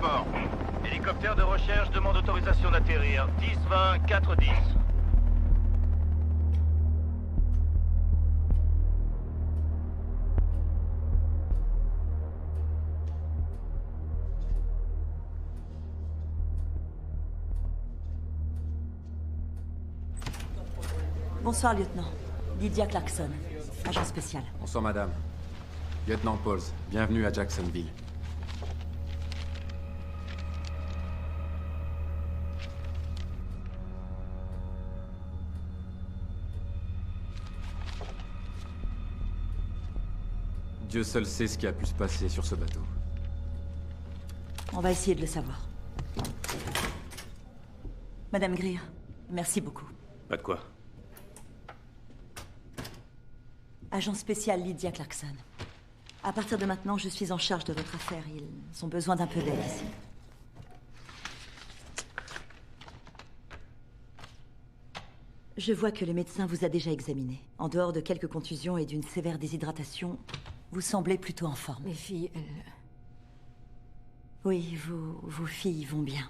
bord. Hélicoptère de recherche demande autorisation d'atterrir. 10-20, 4-10. Bonsoir, lieutenant. Lydia Clarkson, agent spécial. Bonsoir, madame. Lieutenant Pauls, bienvenue à Jacksonville. Dieu seul sait ce qui a pu se passer sur ce bateau. On va essayer de le savoir. Madame Greer, merci beaucoup. Pas de quoi. Agent spécial Lydia Clarkson. À partir de maintenant, je suis en charge de votre affaire. Ils ont besoin d'un peu d'aide ici. Je vois que le médecin vous a déjà examiné. En dehors de quelques contusions et d'une sévère déshydratation, vous semblez plutôt en forme. Mes filles, elles... Oui, vos filles vont bien.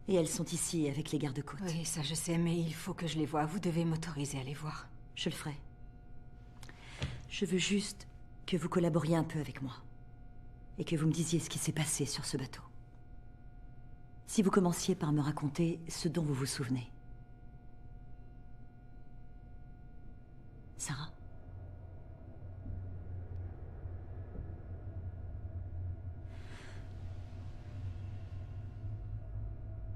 Et elles sont ici avec les gardes-côtes. Oui, ça je sais, mais il faut que je les voie. Vous devez m'autoriser à les voir. Je le ferai. Je veux juste que vous collaboriez un peu avec moi. Et que vous me disiez ce qui s'est passé sur ce bateau. Si vous commenciez par me raconter ce dont vous vous souvenez. Sarah?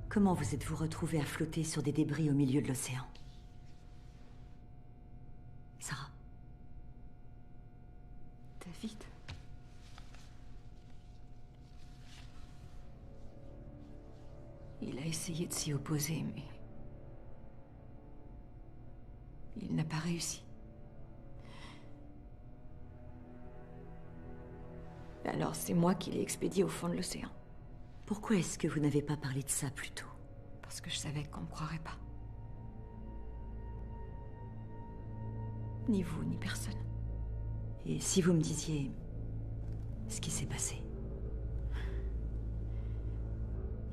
Comment vous êtes-vous retrouvée à flotter sur des débris au milieu de l'océan? Sarah? David. Il a essayé de s'y opposer, mais... il n'a pas réussi. Alors c'est moi qui l'ai expédié au fond de l'océan. Pourquoi est-ce que vous n'avez pas parlé de ça plus tôt? Parce que je savais qu'on me croirait pas. Ni vous, ni personne. Et si vous me disiez ce qui s'est passé?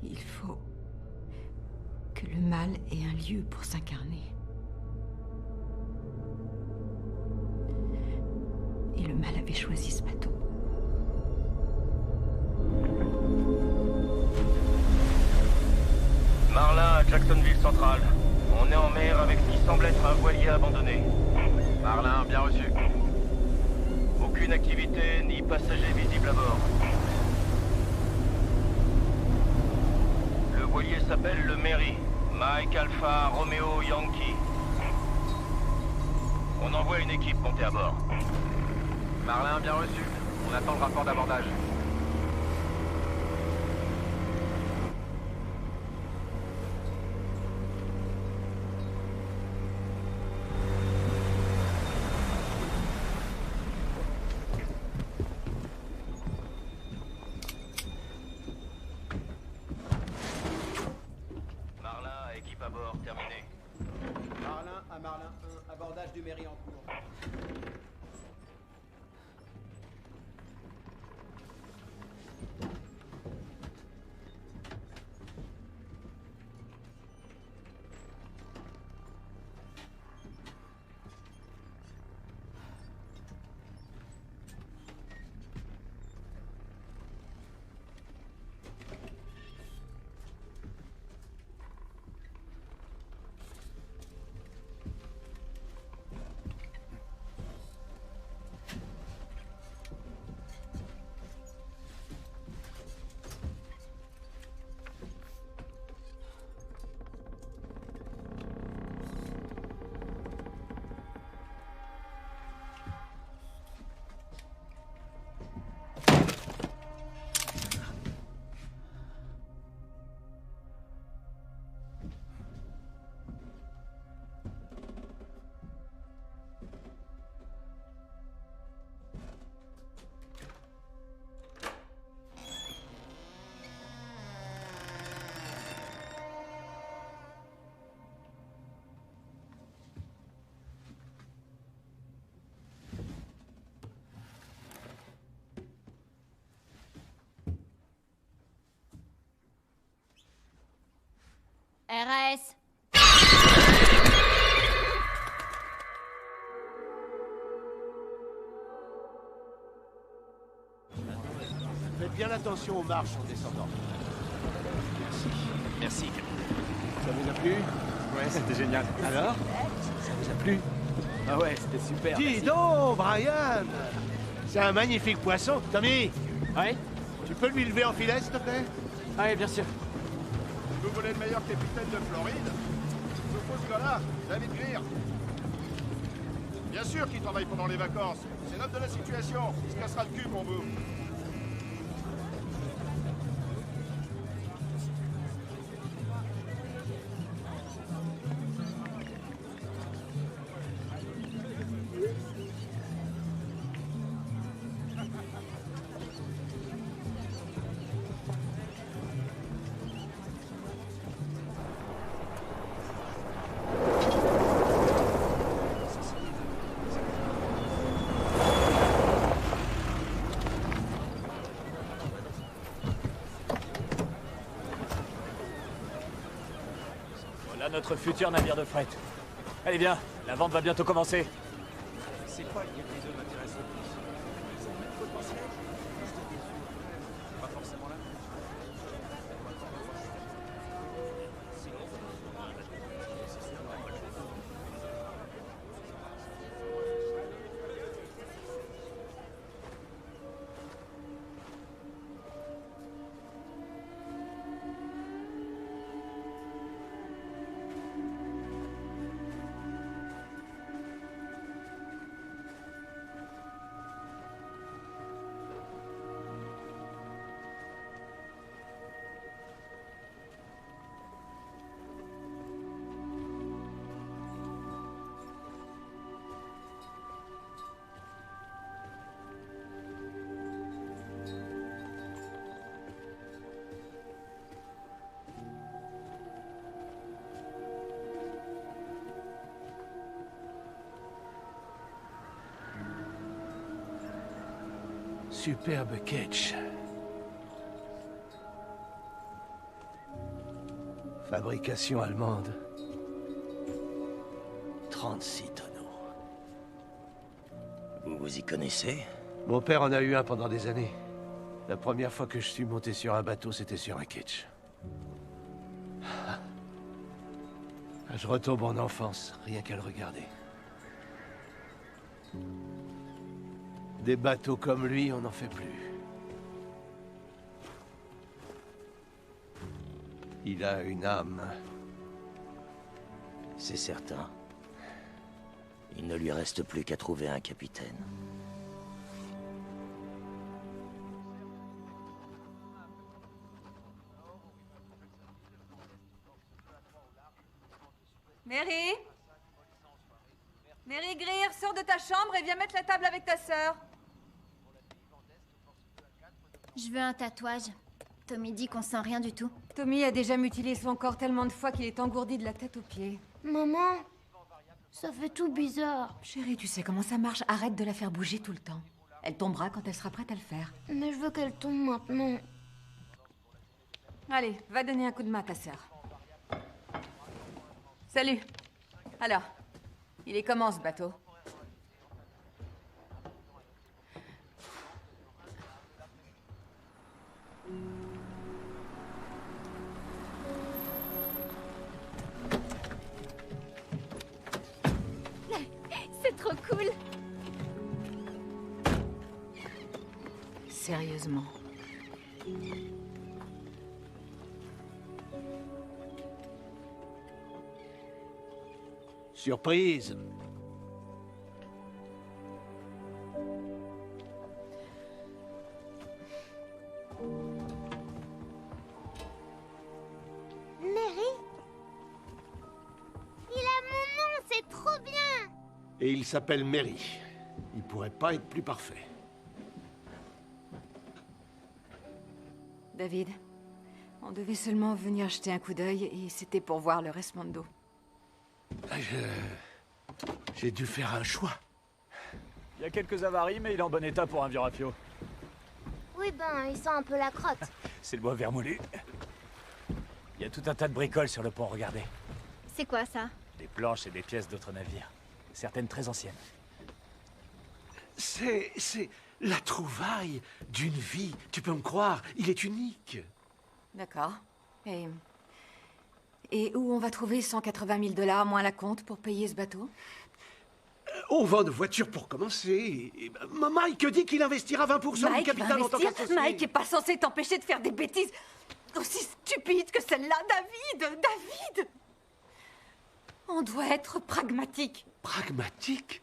Il faut que le mal ait un lieu pour s'incarner. Et le mal avait choisi ce bateau. Marlin à Jacksonville Central. On est en mer avec ce qui semble être un voilier abandonné. Marlin, bien reçu. Aucune activité ni passager visible à bord. Le voilier s'appelle le Mary. Mike Alpha Romeo Yankee. On envoie une équipe montée à bord. Marlin, bien reçu. On attend le rapport d'abordage. Marlin, équipe à bord, terminé. Marlin à Marlin 1, abordage du Mairie en cours. Faites bien attention aux marches en descendant. Merci. Merci, capitaine. Ça vous a plu? Ouais, c'était génial. Alors? Ça vous a plu? Ah ouais, c'était super. Dis merci. donc, Brian! C'est un magnifique poisson. Tommy, Ouais? tu peux lui lever en filet, s'il te plaît? Ouais, bien sûr. Vous voulez le meilleur capitaine de Floride? Il nous faut ce gars-là, David Greer. Bien sûr qu'il travaille pendant les vacances. C'est l'homme de la situation. Il se cassera le cul pour vous. Voilà notre futur navire de fret. Allez bien, la vente va bientôt commencer. C'est quoi l'épisode m'intéresse le plus? C'est le potentiel? Pas forcément là. Superbe catch. Fabrication allemande. 36 tonneaux. Vous vous y connaissez? Mon père en a eu un pendant des années. La première fois que je suis monté sur un bateau, c'était sur un ketch. Je retombe en enfance, rien qu'à le regarder. Des bateaux comme lui, on n'en fait plus. Il a une âme. C'est certain. Il ne lui reste plus qu'à trouver un capitaine. Mary? Mary Greer, sors de ta chambre et viens mettre la table avec ta sœur. Je veux un tatouage. Tommy dit qu'on sent rien du tout. Tommy a déjà mutilé son corps tellement de fois qu'il est engourdi de la tête aux pieds. Maman, ça fait tout bizarre. Chérie, tu sais comment ça marche. Arrête de la faire bouger tout le temps. Elle tombera quand elle sera prête à le faire. Mais je veux qu'elle tombe maintenant. Allez, va donner un coup de main à ta sœur. Salut. Alors, il est comment ce bateau? C'est trop cool. Sérieusement. Surprise! Mary? Il a mon nom, c'est trop bien. Et il s'appelle Mary. Il pourrait pas être plus parfait. David, on devait seulement venir jeter un coup d'œil et c'était pour voir le Resmondo. J'ai dû faire un choix. Il y a quelques avaries, mais il est en bon état pour un vieux rafio. Oui, ben, il sent un peu la crotte. C'est le bois vermoulu. Il y a tout un tas de bricoles sur le pont, regardez. C'est quoi ça? Des planches et des pièces d'autres navires. Certaines très anciennes. C'est la trouvaille d'une vie. Tu peux me croire, il est unique. D'accord. Et où on va trouver 180 000 $ moins la compte pour payer ce bateau? On vend nos voitures pour commencer. Mike dit qu'il investira 20% du capital en tant qu'associé. Mike est pas censé t'empêcher de faire des bêtises aussi stupides que celle-là, David. On doit être pragmatique. Pragmatique?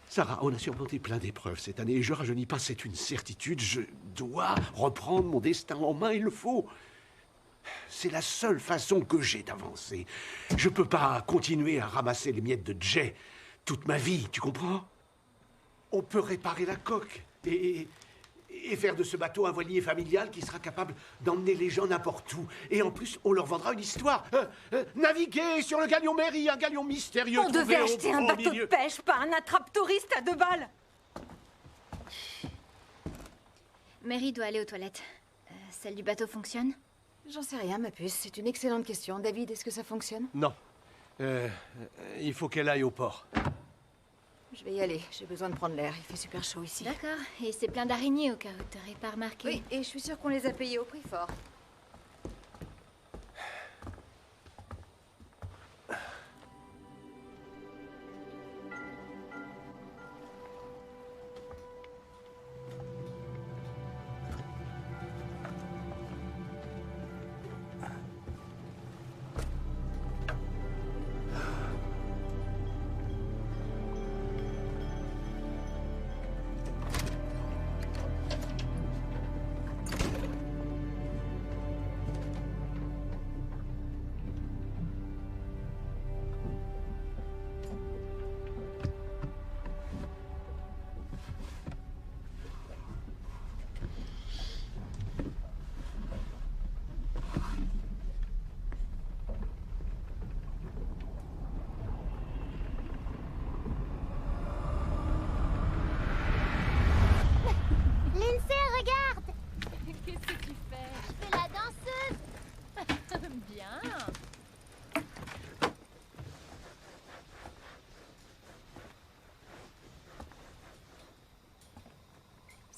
Sarah, on a surmonté plein d'épreuves cette année et je rajeunis pas, c'est une certitude. Je dois reprendre mon destin en main, il le faut. C'est la seule façon que j'ai d'avancer. Je peux pas continuer à ramasser les miettes de Jay toute ma vie, tu comprends? On peut réparer la coque et faire de ce bateau un voilier familial qui sera capable d'emmener les gens n'importe où. Et en plus, on leur vendra une histoire. Naviguer sur le galion Mary, un galion mystérieux. On devait acheter un bateau de pêche, pas un attrape-touriste à 2 balles. Mary doit aller aux toilettes. Celle du bateau fonctionne? J'en sais rien, ma puce. C'est une excellente question. David, est-ce que ça fonctionne? Non. Il faut qu'elle aille au port. Je vais y aller. J'ai besoin de prendre l'air. Il fait super chaud ici. D'accord. Et c'est plein d'araignées au cas où t'aurais pas remarqué. Oui, et je suis sûre qu'on les a payées au prix fort.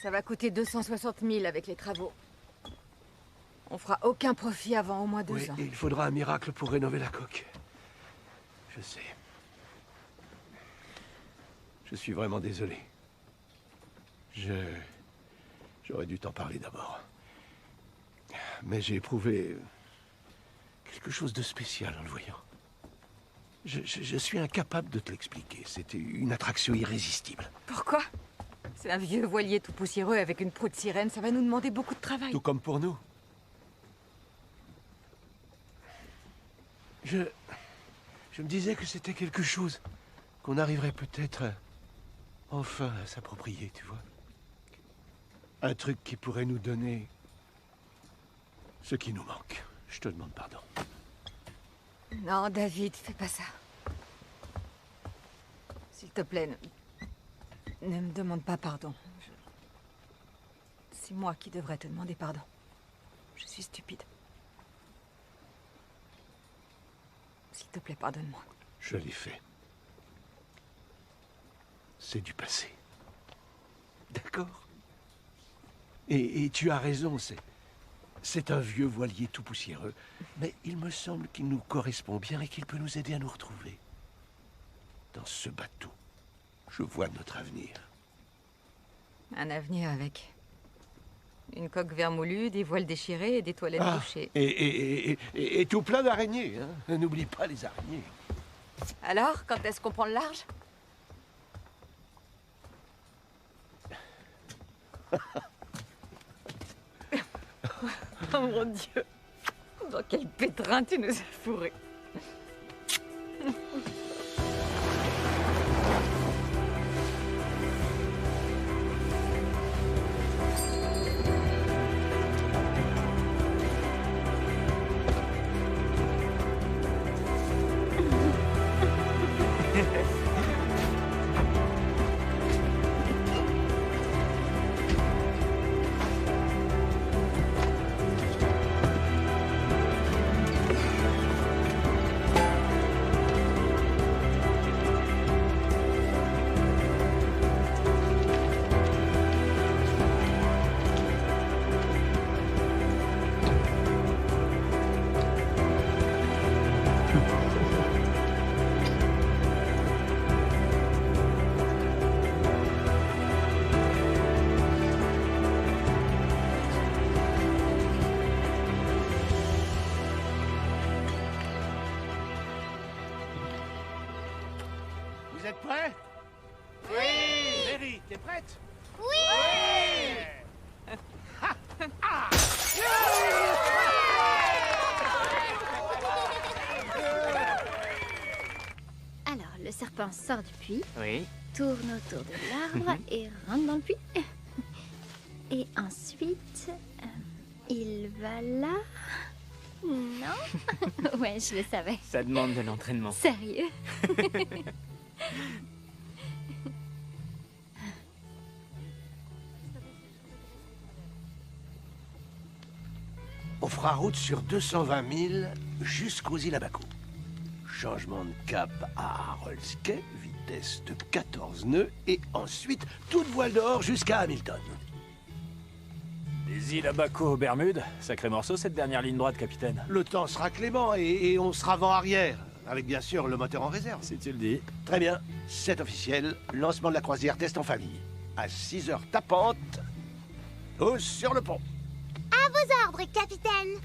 Ça va coûter 260 000 avec les travaux. On fera aucun profit avant au moins 2 ans. Et il faudra un miracle pour rénover la coque. Je sais. Je suis vraiment désolé. J'aurais dû t'en parler d'abord. Mais j'ai éprouvé quelque chose de spécial en le voyant. Je suis incapable de te l'expliquer. C'était une attraction irrésistible. Pourquoi? C'est un vieux voilier tout poussiéreux avec une proue de sirène. Ça va nous demander beaucoup de travail. Tout comme pour nous. Je me disais que c'était quelque chose qu'on arriverait peut-être enfin à s'approprier, tu vois. Un truc qui pourrait nous donner ce qui nous manque. Je te demande pardon. Non, David, fais pas ça. S'il te plaît, ne me demande pas pardon. C'est moi qui devrais te demander pardon. Je suis stupide. S'il te plaît, pardonne-moi. Je l'ai fait. C'est du passé. D'accord? Et tu as raison, c'est un vieux voilier tout poussiéreux. Mais il me semble qu'il nous correspond bien et qu'il peut nous aider à nous retrouver. Dans ce bateau, je vois notre avenir. Un avenir avec une coque vermoulue, des voiles déchirées et des toilettes bouchées. Et tout plein d'araignées, hein. N'oublie pas les araignées. Alors, quand est-ce qu'on prend le large? Oh mon Dieu! Dans quel pétrin tu nous as fourrés! êtes prêts? Oui! Mary, t'es prête? Alors, le serpent sort du puits, Oui. tourne autour de l'arbre et rentre dans le puits. Et ensuite, il va là. Non? Ouais, je le savais. Ça demande de l'entraînement. Sérieux? On fera route sur 220 000 jusqu'aux îles Abaco. Changement de cap à Rolls Cay, vitesse de 14 nœuds, et ensuite toute voile dehors jusqu'à Hamilton. Les îles Abaco aux Bermudes. Sacré morceau cette dernière ligne droite, capitaine. Le temps sera clément et on sera vent-arrière, avec bien sûr le moteur en réserve. Si tu le dis. Très bien, c'est officiel, lancement de la croisière test en famille. À 6 heures tapantes, tous sur le pont. À vos ordres, capitaine.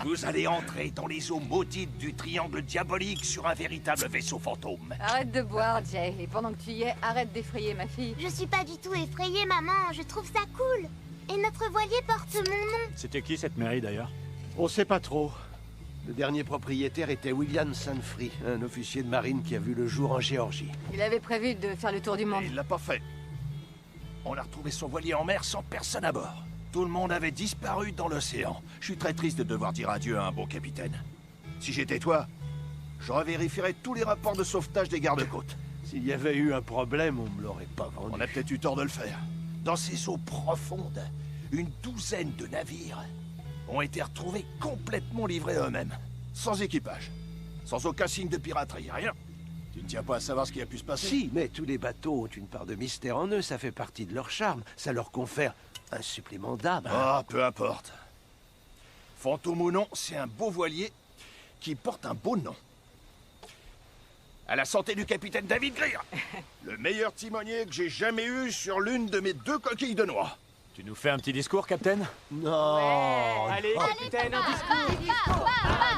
Vous allez entrer dans les eaux maudites du triangle diabolique sur un véritable vaisseau fantôme. Arrête de boire, Jay. Et pendant que tu y es, arrête d'effrayer ma fille. Je suis pas du tout effrayée, maman. Je trouve ça cool. Et notre voilier porte mon nom. C'était qui cette mairie d'ailleurs? On sait pas trop. Le dernier propriétaire était William Sanfrey, un officier de marine qui a vu le jour en Géorgie. Il avait prévu de faire le tour du monde. Et il l'a pas fait. On a retrouvé son voilier en mer sans personne à bord. Tout le monde avait disparu dans l'océan. Je suis très triste de devoir dire adieu à un bon capitaine. Si j'étais toi, je revérifierais tous les rapports de sauvetage des gardes-côtes. S'il y avait eu un problème, on me l'aurait pas vendu. On a peut-être eu tort de le faire. Dans ces eaux profondes, une douzaine de navires ont été retrouvés complètement livrés à eux-mêmes. Sans équipage. Sans aucun signe de piraterie, rien. Tu ne tiens pas à savoir ce qui a pu se passer? Si, mais tous les bateaux ont une part de mystère en eux, ça fait partie de leur charme. Ça leur confère un supplément d'âme. Ah, peu importe. Fantôme ou non, c'est un beau voilier qui porte un beau nom. À la santé du capitaine David Greer, le meilleur timonier que j'ai jamais eu sur l'une de mes 2 coquilles de noix. Tu nous fais un petit discours, capitaine? Non. Allez, capitaine, un discours.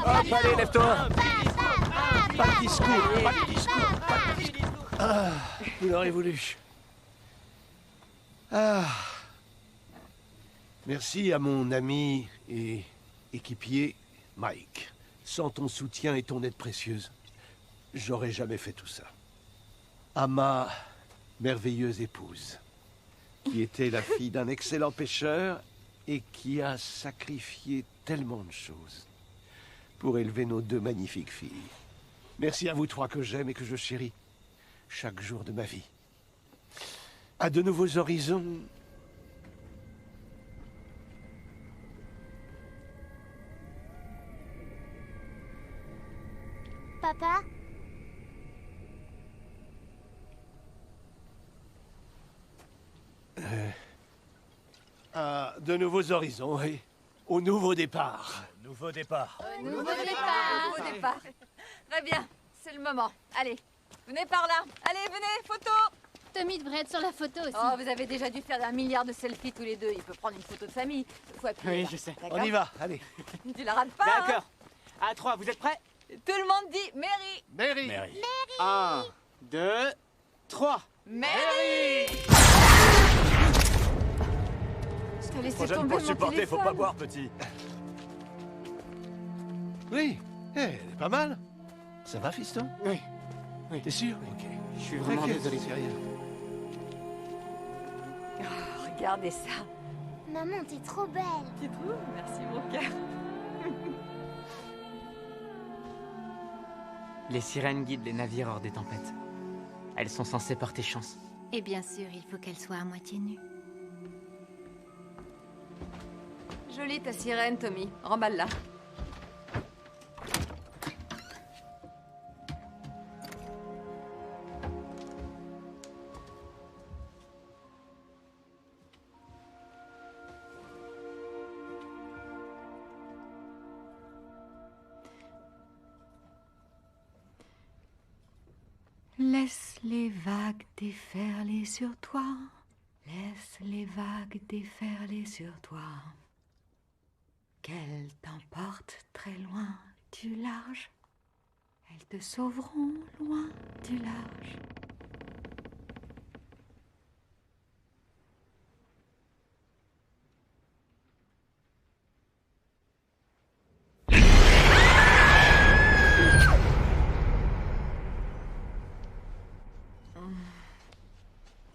Hop, allez, lève-toi. Pas de discours, pas de discours, pas de discours. Ah, vous l'aurez voulu. Ah. Merci à mon ami et équipier, Mike. Sans ton soutien et ton aide précieuse, j'aurais jamais fait tout ça. À ma merveilleuse épouse, qui était la fille d'un excellent pêcheur et qui a sacrifié tellement de choses pour élever nos 2 magnifiques filles. Merci à vous 3 que j'aime et que je chéris chaque jour de ma vie. À de nouveaux horizons. Papa? À de nouveaux horizons, oui. Au nouveau départ. Nouveau départ. Nouveau départ. Très bien, c'est le moment. Allez, venez par là. Allez, venez, photo. Tommy devrait être sur la photo aussi. Oh, vous avez déjà dû faire 1 milliard de selfies tous les deux. Il peut prendre une photo de famille. Faut appuyer Oui, là. je sais. On y va, allez. Tu la rates pas. Hein. D'accord. À 3, vous êtes prêts? Tout le monde dit Mary. Mary. Mary. 1, 2, 3. Mary. Je t'ai laissé Prochaine tomber pour mon supporter, faut téléphone. pas boire, petit. Oui, elle est pas mal. Ça va, fiston? Oui. T'es sûr? Ok. Je suis vraiment T'inquiète, désolé. c'est rien. Oh, regardez ça. Maman, t'es trop belle. Tu trouves? Merci mon cœur. Les sirènes guident les navires hors des tempêtes. Elles sont censées porter chance. Et bien sûr, il faut qu'elle soit à moitié nue. Jolie ta sirène, Tommy. Remballe-la. Laisse les vagues déferler sur toi. Laisse les vagues déferler sur toi. Qu'elles t'emportent très loin du large. Elles te sauveront loin du large.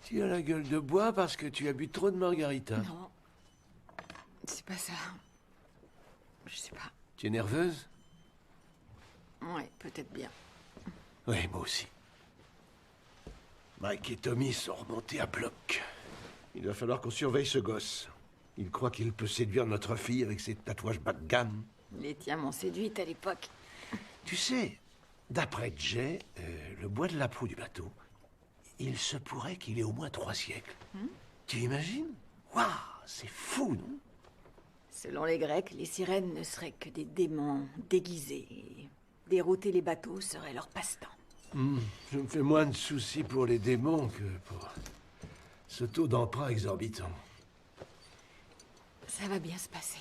Tu as la gueule de bois parce que tu as bu trop de margarita. Non. C'est pas ça. Je sais pas. Tu es nerveuse? Ouais, peut-être bien. Oui, moi aussi. Mike et Tommy sont remontés à bloc. Il va falloir qu'on surveille ce gosse. Il croit qu'il peut séduire notre fille avec ses tatouages bas de gamme. Les tiens m'ont séduite à l'époque. Tu sais, d'après Jay, le bois de la proue du bateau, il se pourrait qu'il ait au moins 3 siècles. Tu imagines? Waouh, c'est fou, non? Selon les Grecs, les sirènes ne seraient que des démons déguisés. Et dérouter les bateaux serait leur passe-temps. Je me fais moins de soucis pour les démons que pour ce taux d'emprunt exorbitant. Ça va bien se passer.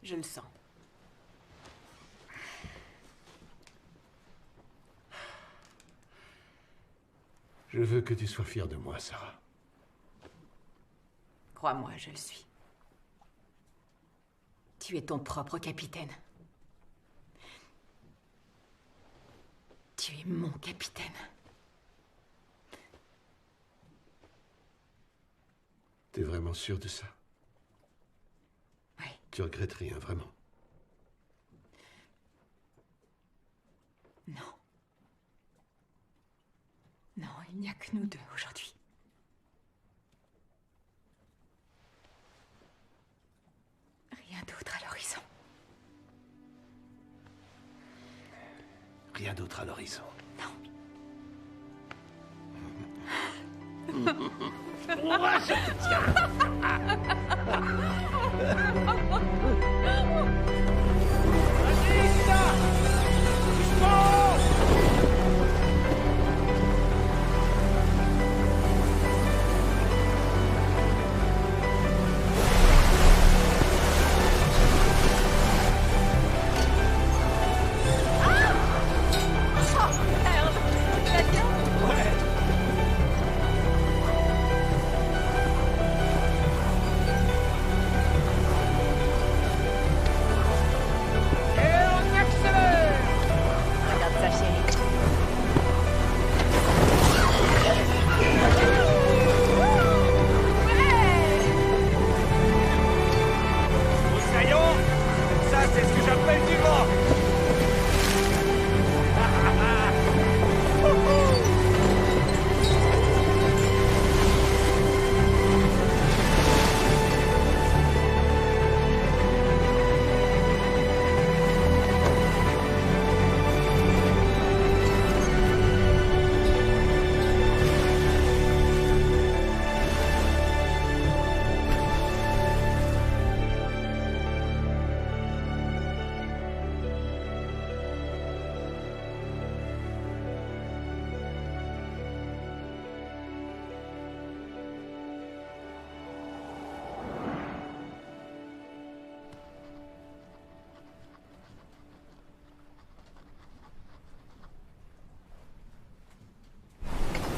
Je le sens. Je veux que tu sois fière de moi, Sarah. Crois-moi, je le suis. Tu es ton propre capitaine. Tu es mon capitaine. T'es vraiment sûre de ça? Oui. Tu regrettes rien, vraiment? Non. Non, il n'y a que nous deux aujourd'hui. Rien d'autre à l'horizon. Rien d'autre à l'horizon.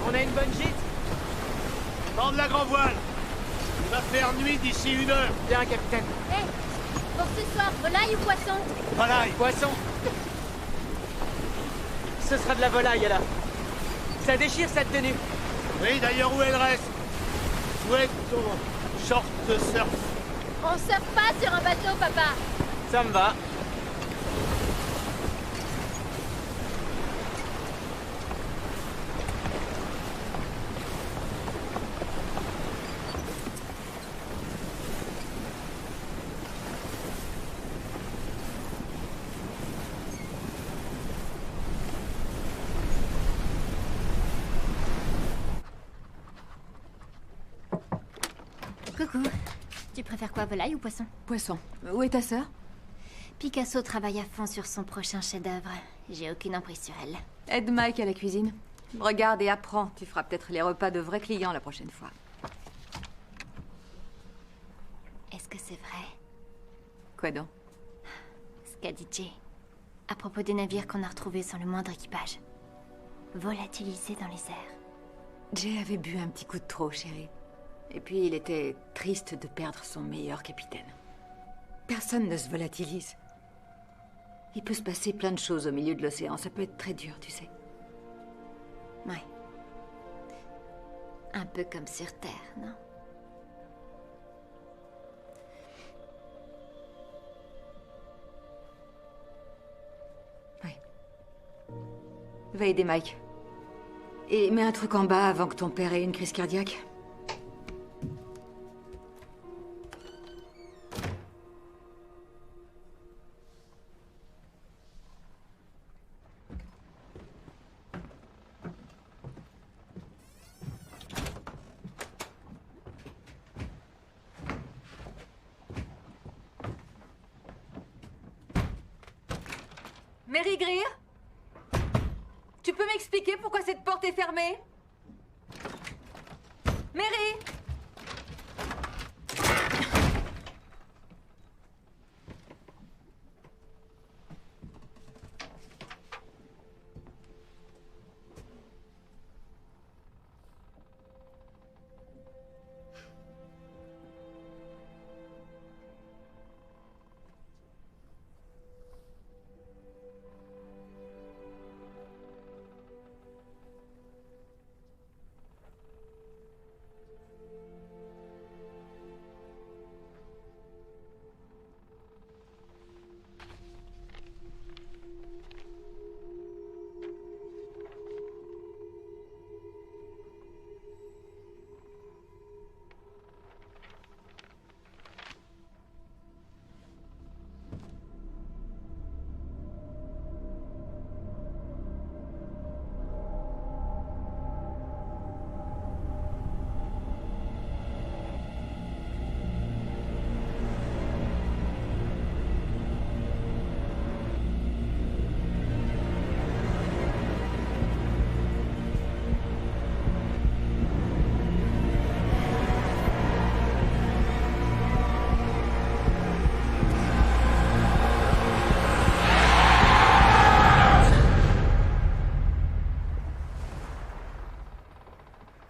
On a une bonne gîte? Tends de la grand voile. Il va faire nuit d'ici 1 heure. Bien, capitaine. Hé, pour ce soir, volaille ou poisson? Volaille. Poisson. Ce sera de la volaille, là. Ça déchire, cette tenue. Oui, d'ailleurs, où elle reste? Où est ton short de surf? On surfe pas sur un bateau, papa. Ça me va. Coucou. Tu préfères quoi, volaille ou poisson? Poisson. Où est ta sœur? Picasso travaille à fond sur son prochain chef-d'œuvre. J'ai aucune emprise sur elle. Aide Mike à la cuisine. Regarde et apprends. Tu feras peut-être les repas de vrais clients la prochaine fois. Est-ce que c'est vrai? Quoi donc? Ce qu'a dit Jay. À propos des navires qu'on a retrouvés sans le moindre équipage. Volatilisés dans les airs. Jay avait bu un petit coup de trop, chérie. Et puis il était triste de perdre son meilleur capitaine. Personne ne se volatilise. Il peut se passer plein de choses au milieu de l'océan. Ça peut être très dur, tu sais. Ouais. Un peu comme sur Terre, non? Oui. Va aider Mike. Et mets un truc en bas avant que ton père ait une crise cardiaque. Mary Greer? Tu peux m'expliquer pourquoi cette porte est fermée? Mary?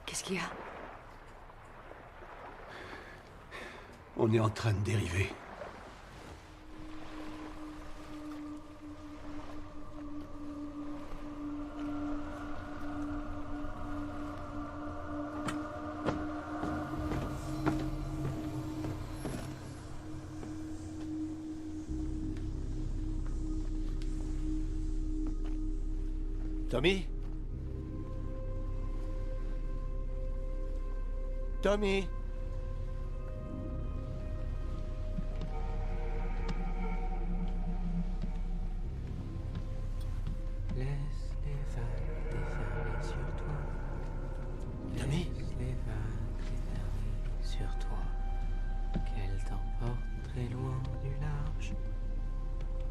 Qu'est-ce qu'il y a? On est en train de dériver. Tommy? Tommy? Laisse les vagues déferler sur toi. Tommy? Laisse les vagues déferler sur toi. Qu'elles t'emportent très loin du large.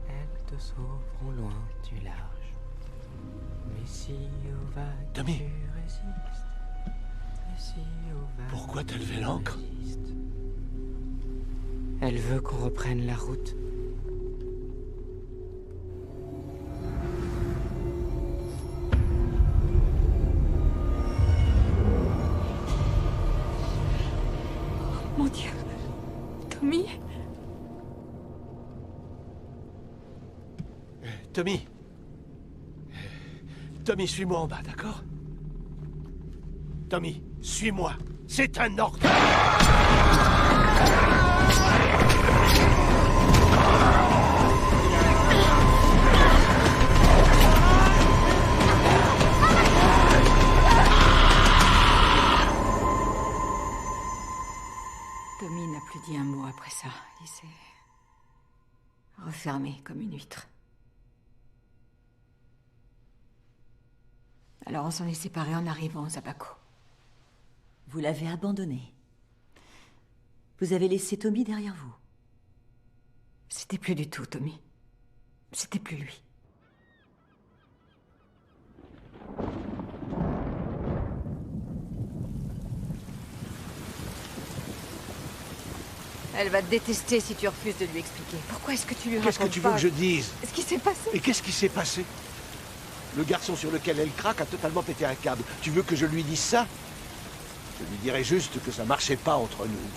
Elles te sauveront loin du large. Mais si aux vagues Tommy? tu résistes. Pourquoi t'as levé l'ancre? Elle veut qu'on reprenne la route. Mon Dieu. Tommy? Tommy? Tommy, suis-moi en bas, d'accord? Tommy, suis-moi. C'est un ordre. Tommy n'a plus dit un mot après ça. Il s'est refermé comme une huître. Alors on s'en est séparés en arrivant aux Abaco. Vous l'avez abandonné. Vous avez laissé Tommy derrière vous. C'était plus du tout Tommy. C'était plus lui. Elle va te détester si tu refuses de lui expliquer. Pourquoi est-ce que tu lui racontes pas... Qu'est-ce que tu veux que je dise? Ce qui s'est passé? Et qu'est-ce qui s'est passé? Le garçon sur lequel elle craque a totalement pété un câble. Tu veux que je lui dise ça? Je lui dirais juste que ça marchait pas entre nous.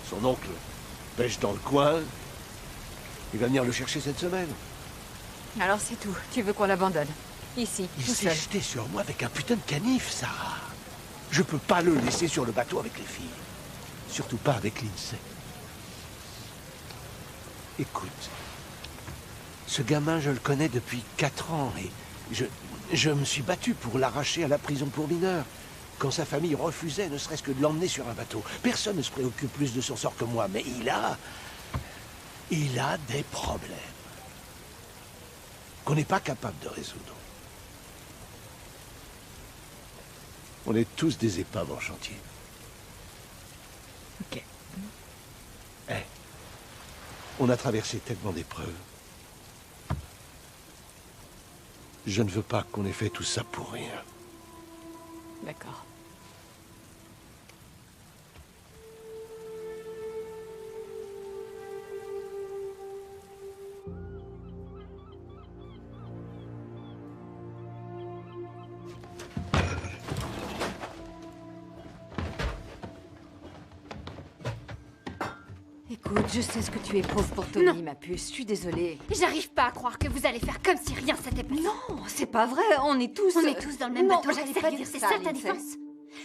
Son oncle pêche dans le coin. Il va venir le chercher cette semaine. Alors c'est tout. Tu veux qu'on l'abandonne? Ici, Il tout s'est seul. jeté sur moi avec un putain de canif, Sarah. Je peux pas le laisser sur le bateau avec les filles. Surtout pas avec Lindsay. Écoute, ce gamin, je le connais depuis 4 ans et je me suis battu pour l'arracher à la prison pour mineurs. Quand sa famille refusait ne serait-ce que de l'emmener sur un bateau. Personne ne se préoccupe plus de son sort que moi, mais il a des problèmes qu'on n'est pas capable de résoudre. On est tous des épaves en chantier. Ok. On a traversé tellement d'épreuves. Je ne veux pas qu'on ait fait tout ça pour rien. D'accord. Écoute, je sais ce que tu éprouves pour Tommy, ma puce. Je suis désolée. J'arrive pas à croire que vous allez faire comme si rien s'était passé. Non, c'est pas vrai. On est tous dans le même Non, bateau. j'allais pas Sérieux, dire c'est ça, ça ta Lindsay. défense?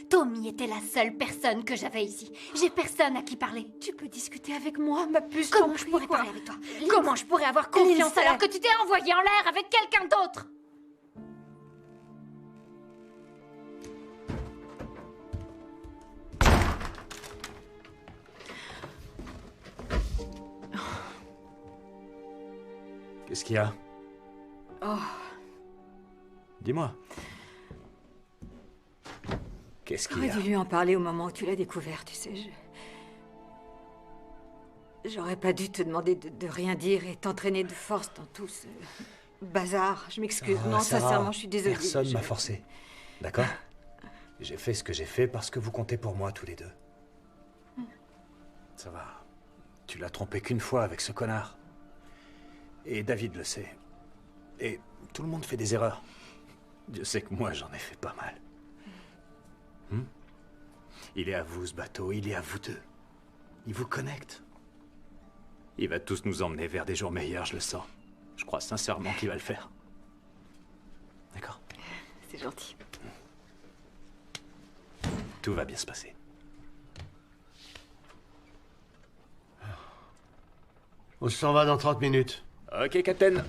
Tommy était la seule personne que j'avais ici. J'ai personne à qui parler. Tu peux discuter avec moi, ma puce. Comment t'en je prie, pourrais quoi. parler avec toi? Comment je pourrais avoir confiance Lindsay. alors que tu t'es envoyé en l'air avec quelqu'un d'autre? Qu'est-ce qu'il y a? Oh, Dis-moi. Qu'est-ce qu'il y j'aurais a? dû lui en parler au moment où tu l'as découvert, tu sais. J'aurais pas dû te demander de rien dire et t'entraîner de force dans tout ce bazar. Je m'excuse. Oh, Non, Sarah, sincèrement, je suis désolée. Personne m'a forcé. D'accord? J'ai fait ce que j'ai fait parce que vous comptez pour moi tous les deux. Ça va. Tu l'as trompé qu'une fois avec ce connard. Et David le sait. Et tout le monde fait des erreurs. Dieu sait que moi, j'en ai fait pas mal. Il est à vous, ce bateau. Il est à vous deux. Il vous connecte. Il va tous nous emmener vers des jours meilleurs, je le sens. Je crois sincèrement qu'il va le faire. D'accord? C'est gentil. Tout va bien se passer. On s'en va dans 30 minutes. Ok, Captain.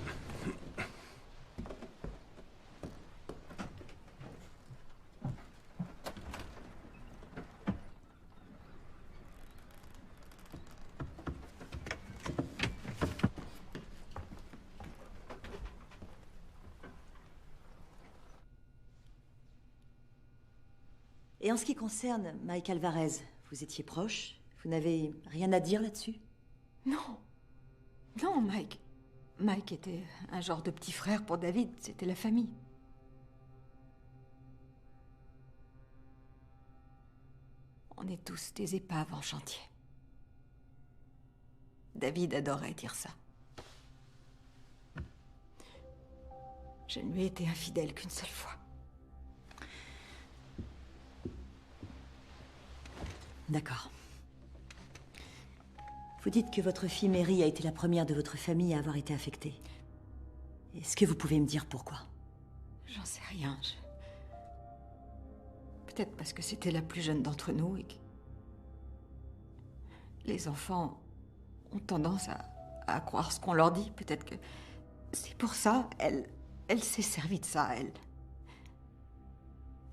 Et en ce qui concerne Mike Alvarez, vous étiez proche? Vous n'avez rien à dire là-dessus? Non. Non, Mike. Mike était un genre de petit frère pour David. C'était la famille. On est tous des épaves en chantier. David adorait dire ça. Je ne lui ai été infidèle qu'une seule fois. D'accord. Vous dites que votre fille Mary a été la première de votre famille à avoir été affectée. Est-ce que vous pouvez me dire pourquoi? J'en sais rien. Peut-être parce que c'était la plus jeune d'entre nous et que... Les enfants ont tendance à croire ce qu'on leur dit. Peut-être que c'est pour ça, elle s'est servie de ça, elle.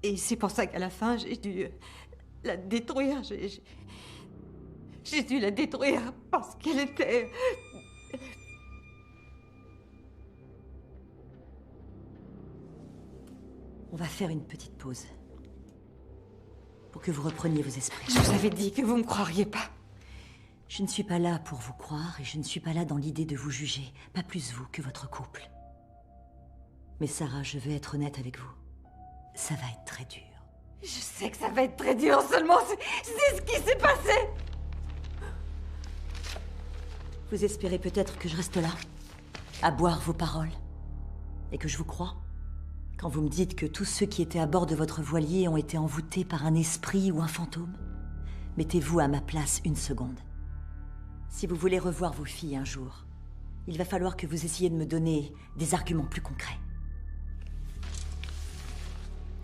Et c'est pour ça qu'à la fin, j'ai dû la détruire. J'ai dû la détruire parce qu'elle était... On va faire une petite pause. Pour que vous repreniez vos esprits. Je vous avais dit que vous me croiriez pas. Je ne suis pas là pour vous croire et je ne suis pas là dans l'idée de vous juger. Pas plus vous que votre couple. Mais Sarah, je veux être honnête avec vous. Ça va être très dur. Je sais que ça va être très dur, seulement c'est ce qui s'est passé. Vous espérez peut-être que je reste là, à boire vos paroles, et que je vous crois, quand vous me dites que tous ceux qui étaient à bord de votre voilier ont été envoûtés par un esprit ou un fantôme. Mettez-vous à ma place une seconde. Si vous voulez revoir vos filles un jour, il va falloir que vous essayiez de me donner des arguments plus concrets.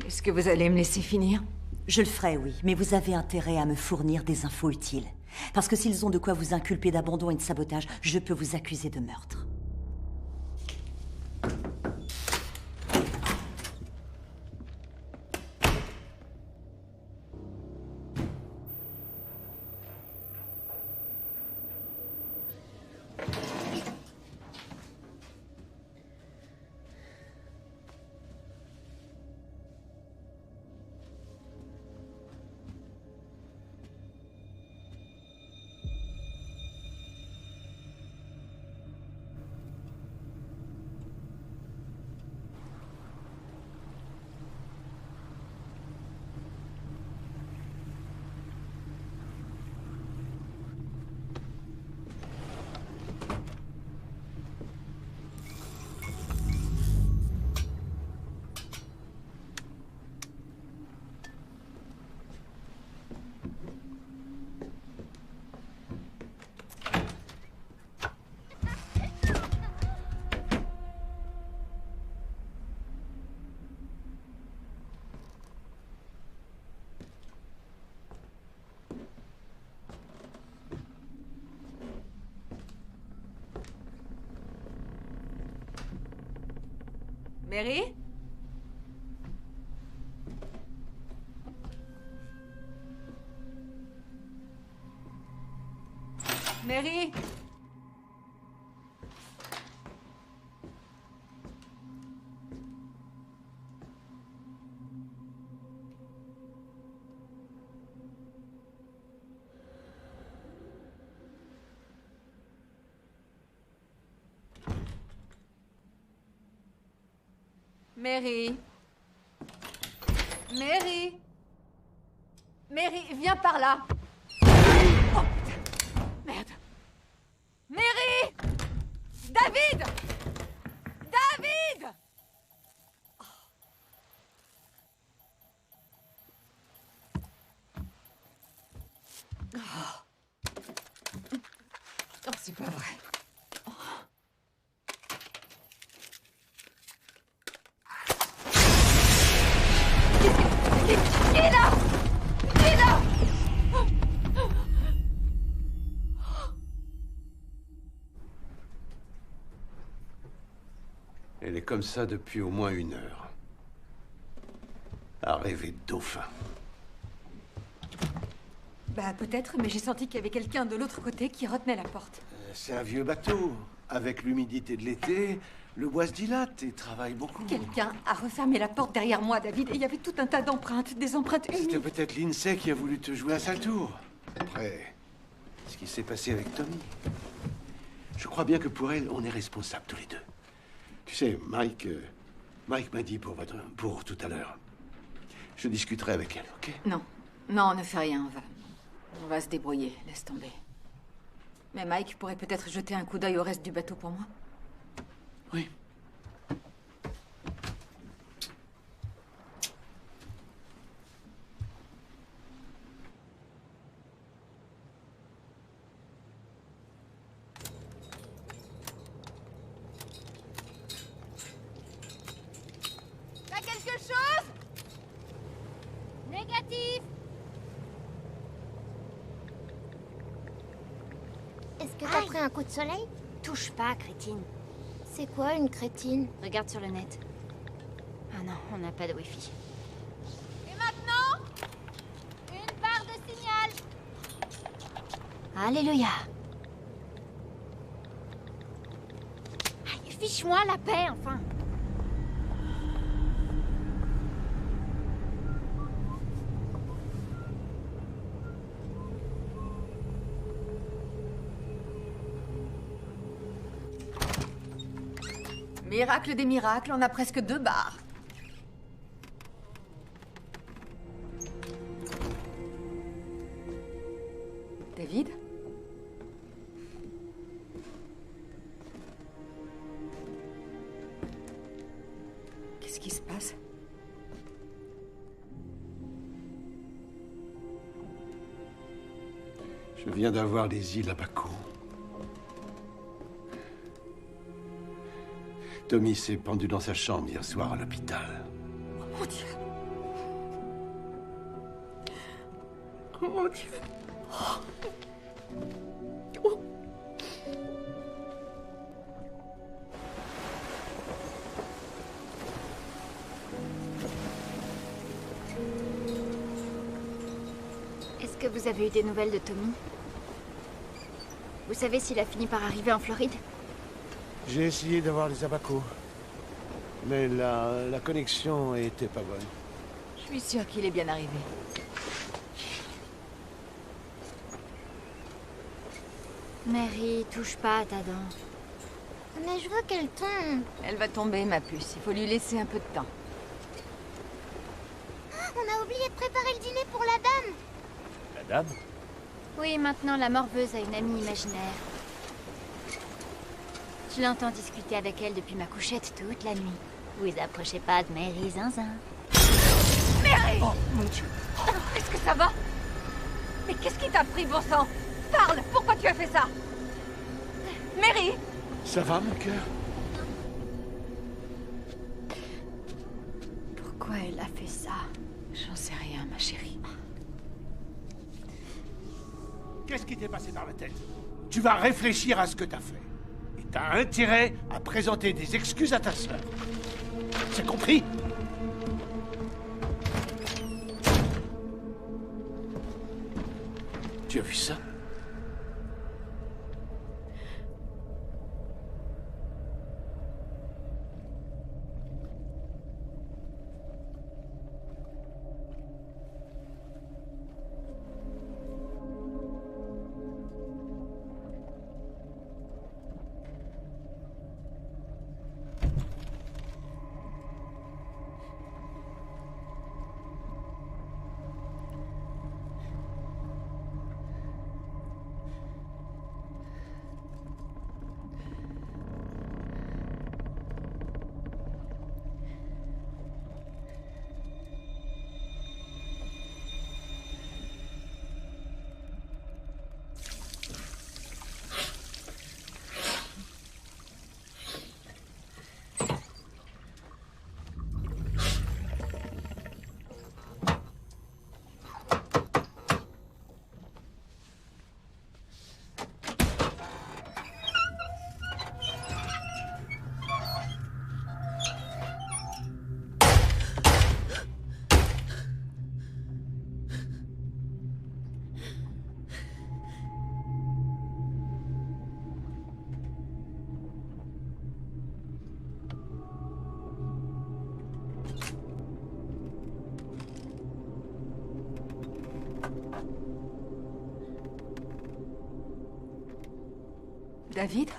Est-ce que vous allez me laisser finir? Je le ferai, oui, mais vous avez intérêt à me fournir des infos utiles. Parce que s'ils ont de quoi vous inculper d'abandon et de sabotage, je peux vous accuser de meurtre. Mary? Mary? Mary? Mary? Mary, viens par là. Oh putain. Merde. Mary! David! David! Oh, c'est pas vrai. Qui est là? Qui est là? Elle est comme ça depuis au moins 1 heure. À rêver de dauphin. Bah peut-être, mais j'ai senti qu'il y avait quelqu'un de l'autre côté qui retenait la porte. C'est un vieux bateau. Avec l'humidité de l'été, le bois se dilate et travaille beaucoup. Quelqu'un a refermé la porte derrière moi, David, et il y avait tout un tas d'empreintes, des empreintes C'était humides. peut-être l'INSEE qui a voulu te jouer un sale tour. Après, ce qui s'est passé avec Tommy. Je crois bien que pour elle, on est responsables tous les deux. Tu sais, Mike m'a dit pour tout à l'heure. Je discuterai avec elle, ok? Non, non, ne fais rien, on va se débrouiller, laisse tomber. Mais Mike pourrait peut-être jeter un coup d'œil au reste du bateau pour moi? Oui. T'as quelque chose? Négatif. Est-ce que t'as pris un coup de soleil? Touche pas, crétine. C'est quoi une crétine? Regarde sur le net. Ah non, on n'a pas de wifi. Et maintenant, une barre de signal. Alléluia. Aïe, fiche-moi la paix, enfin. Miracle des miracles, on a presque 2 bars. David? qui se passe? Je viens d'avoir les îles à Bakou. Tommy s'est pendu dans sa chambre hier soir à l'hôpital. Oh mon Dieu. Oh mon Dieu. Oh. Est-ce que vous avez eu des nouvelles de Tommy? Vous savez s'il a fini par arriver en Floride? J'ai essayé d'avoir les abacos. Mais la connexion était pas bonne. Je suis sûre qu'il est bien arrivé. Mary, touche pas à ta dent. Mais je veux qu'elle tombe. Elle va tomber, ma puce. Il faut lui laisser un peu de temps. On a oublié de préparer le dîner pour la dame. La dame? Oui, maintenant la morveuse a une amie imaginaire. Je l'entends discuter avec elle depuis ma couchette toute la nuit. Vous approchez pas de Mary, zinzin. Mary! Oh, mon Dieu! Est-ce que ça va? Mais qu'est-ce qui t'a pris, bon sang? Parle! Pourquoi tu as fait ça? Mary! Ça va, mon cœur? Pourquoi elle a fait ça? J'en sais rien, ma chérie. Qu'est-ce qui t'est passé par la tête? Tu vas réfléchir à ce que t'as fait. Et t'as intérêt à présenter des excuses à ta sœur. C'est compris? Tu as vu ça? David?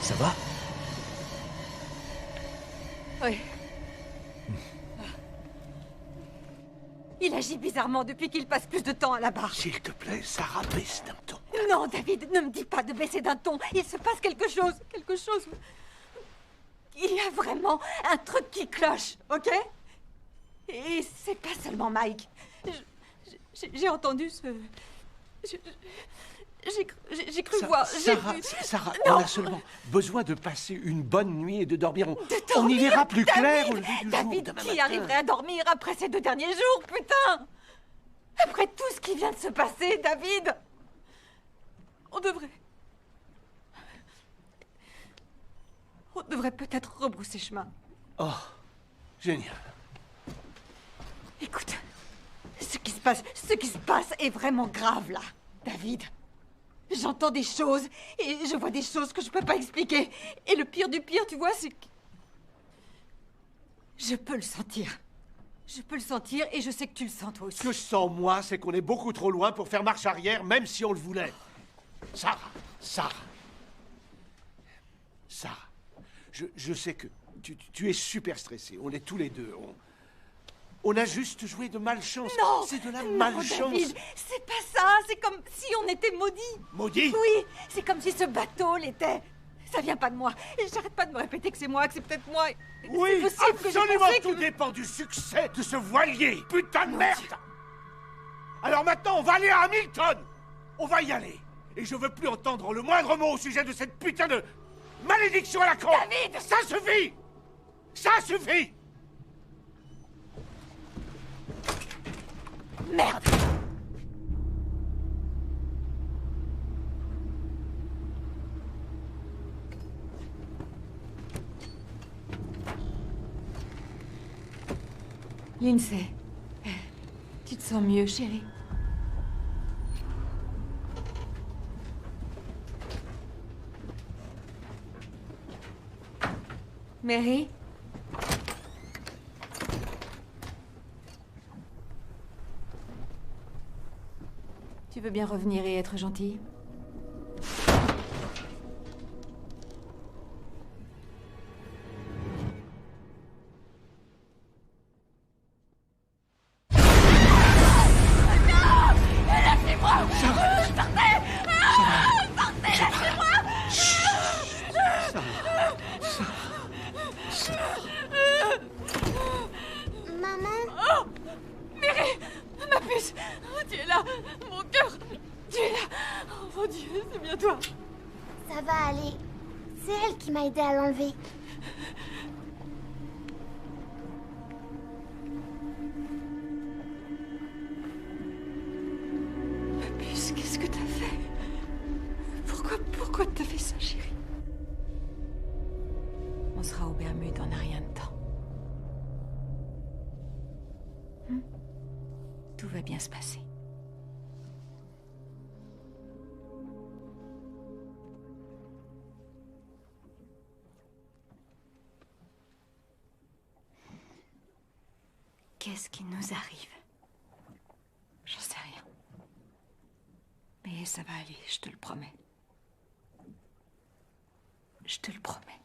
Ça va? Oui. Il agit bizarrement depuis qu'il passe plus de temps à la barre. S'il te plaît, Sarah, baisse d'un ton. Non, David, ne me dis pas de baisser d'un ton. Il se passe quelque chose. Quelque chose. Il y a vraiment un truc qui cloche, ok? Et c'est pas seulement Mike. J'ai entendu ce... J'ai cru voir... Sarah, Non. on a seulement besoin de passer une bonne nuit et de dormir. On y verra plus clair au lever du jour. David, demain qui matin. arriverait à dormir après ces 2 derniers jours, putain? Après tout ce qui vient de se passer, David! On devrait peut-être rebrousser chemin. Oh, génial. Écoute, ce qui se passe est vraiment grave, là, David. J'entends des choses, et je vois des choses que je peux pas expliquer. Et le pire du pire, tu vois, c'est que... Je peux le sentir. Je peux le sentir, et je sais que tu le sens, toi aussi. Ce que je sens, moi, c'est qu'on est beaucoup trop loin pour faire marche arrière, même si on le voulait. Sarah. Je sais que tu es super stressée. On est tous les deux. On a juste joué de malchance. Non! C'est de la non, malchance. David, c'est pas ça. C'est comme si on était maudits. Maudits? Oui, c'est comme si ce bateau l'était. Ça vient pas de moi. Et j'arrête pas de me répéter que c'est moi, que c'est peut-être moi. Oui, c'est possible que je absolument pensais tout que... dépend du succès de ce voilier. Putain de merde! Alors maintenant, on va aller à Hamilton. On va y aller. Et je veux plus entendre le moindre mot au sujet de cette putain de malédiction à la con. David! Ça suffit! Ça suffit! Merde! Lindsay, tu te sens mieux, chérie? Mary? Tu veux bien revenir et être gentille? Ça va aller. C'est elle qui m'a aidé à l'enlever. Papus, qu'est-ce que t'as fait? Pourquoi t'as fait ça, chérie? On sera aux Bermudes en un rien de temps. Tout va bien se passer. Qu'est-ce qui nous arrive? J'en sais rien. Mais ça va aller, je te le promets. Je te le promets.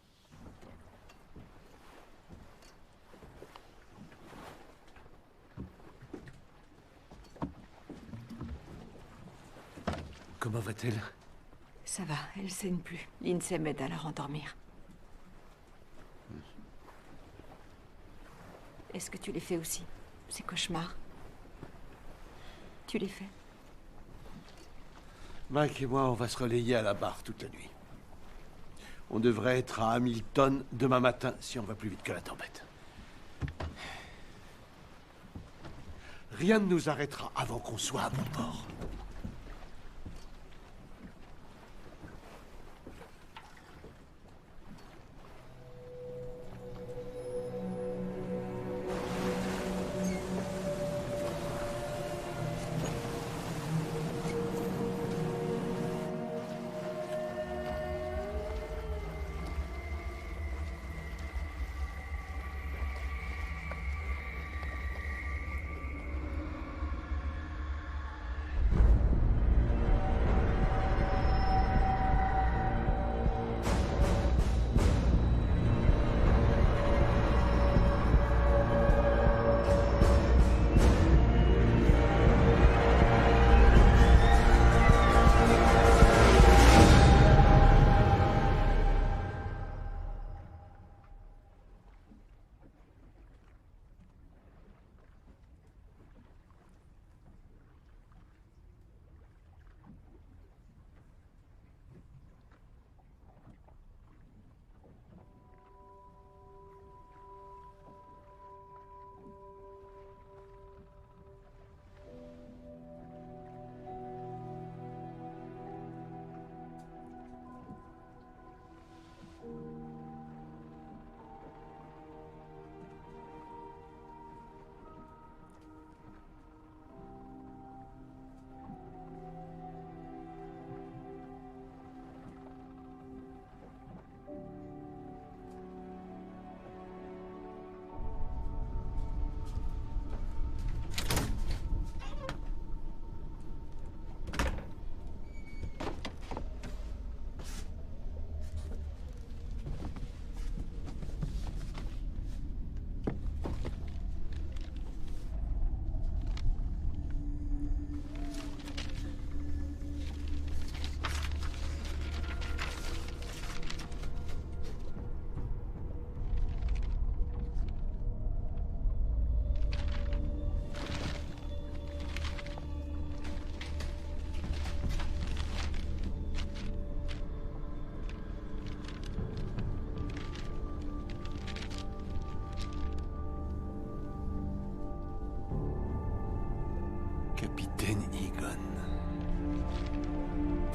Comment va-t-elle? Ça va, elle saigne plus. Lindsay m'aide à la rendormir. Est-ce que tu les fais aussi, ces cauchemars? Tu les fais? Mike et moi, on va se relayer à la barre toute la nuit. On devrait être à Hamilton demain matin si on va plus vite que la tempête. Rien ne nous arrêtera avant qu'on soit à bon port. Capitaine Egon.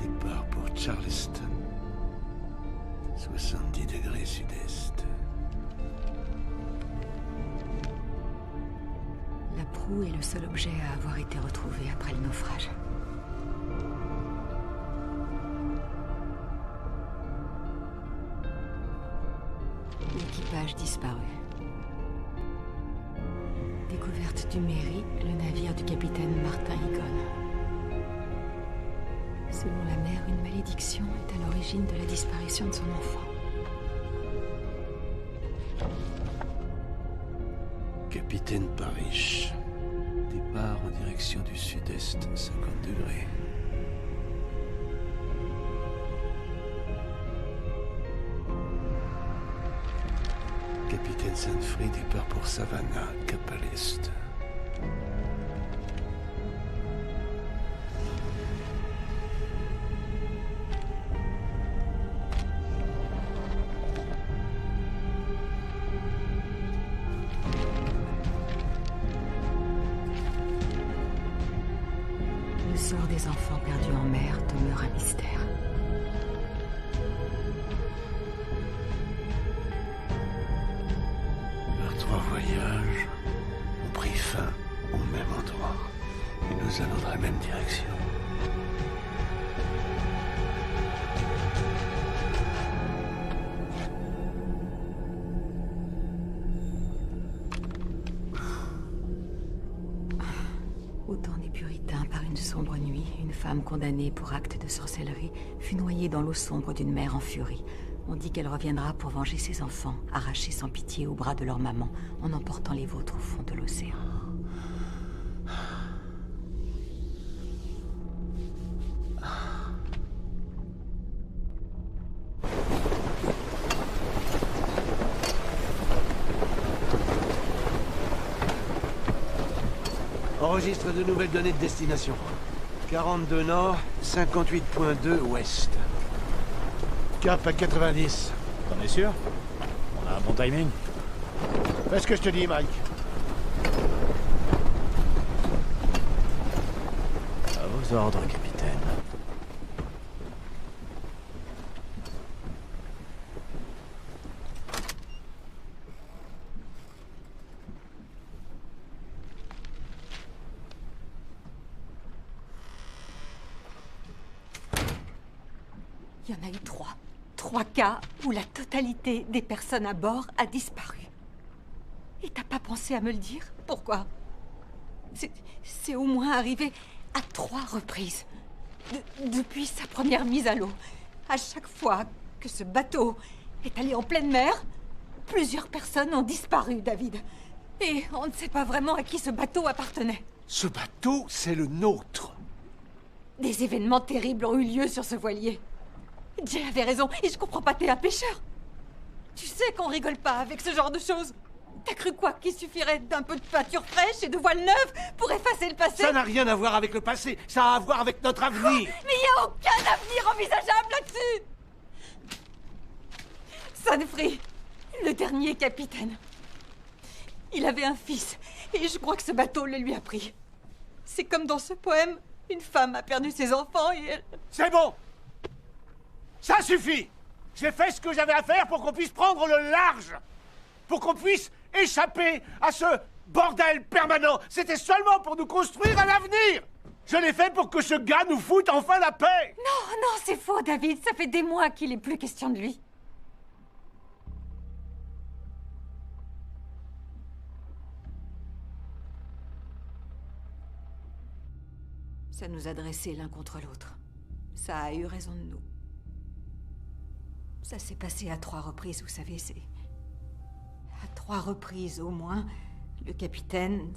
Départ pour Charleston. 70 degrés sud-est. La proue est le seul objet à avoir été retrouvé après le naufrage. L'équipage disparu. Découverte du Mary, le navire du capitaine Martin Egon. Selon la mère, une malédiction est à l'origine de la disparition de son enfant. Capitaine Parrish. Départ en direction du sud-est, 50 degrés. Capitaine Sanfrey, départ pour Savannah, cap à l'est. Le sort des enfants perdus en mer demeure un mystère. Leurs 3 voyages ont pris fin au même endroit. Et nous allons dans la même direction. Au temps des Puritains, par une sombre nuit, une femme condamnée pour acte de sorcellerie fut noyée dans l'eau sombre d'une mer en furie. On dit qu'elle reviendra pour venger ses enfants, arrachés sans pitié aux bras de leur maman, en emportant les vôtres au fond de l'océan. Enregistre de nouvelles données de destination. 42 nord, 58.2 ouest. Cap à 90. T'en es sûr? On a un bon timing. Fais ce que je te dis, Mike. À vos ordres, capitaine. Il y en a eu 3. 3 cas où la totalité des personnes à bord a disparu. Et t'as pas pensé à me le dire? Pourquoi? C'est au moins arrivé à 3 reprises. Depuis sa première mise à l'eau. À chaque fois que ce bateau est allé en pleine mer, plusieurs personnes ont disparu, David. Et on ne sait pas vraiment à qui ce bateau appartenait. Ce bateau, c'est le nôtre. Des événements terribles ont eu lieu sur ce voilier. Jay avait raison, et je comprends pas, t'es un pêcheur. Tu sais qu'on rigole pas avec ce genre de choses. T'as cru quoi, qu'il suffirait d'un peu de peinture fraîche et de voile neuve pour effacer le passé? Ça n'a rien à voir avec le passé, ça a à voir avec notre avenir. Mais il n'y a aucun avenir envisageable là-dessus. Sanfrey, le dernier capitaine. Il avait un fils, et je crois que ce bateau le lui a pris. C'est comme dans ce poème, une femme a perdu ses enfants et elle... C'est bon! Ça suffit! J'ai fait ce que j'avais à faire pour qu'on puisse prendre le large! Pour qu'on puisse échapper à ce bordel permanent! C'était seulement pour nous construire un avenir! Je l'ai fait pour que ce gars nous foute enfin la paix! Non, non, c'est faux, David. Ça fait des mois qu'il n'est plus question de lui. Ça nous a dressés l'un contre l'autre. Ça a eu raison de nous. Ça s'est passé à 3 reprises, vous savez, c'est... À 3 reprises, au moins, le capitaine,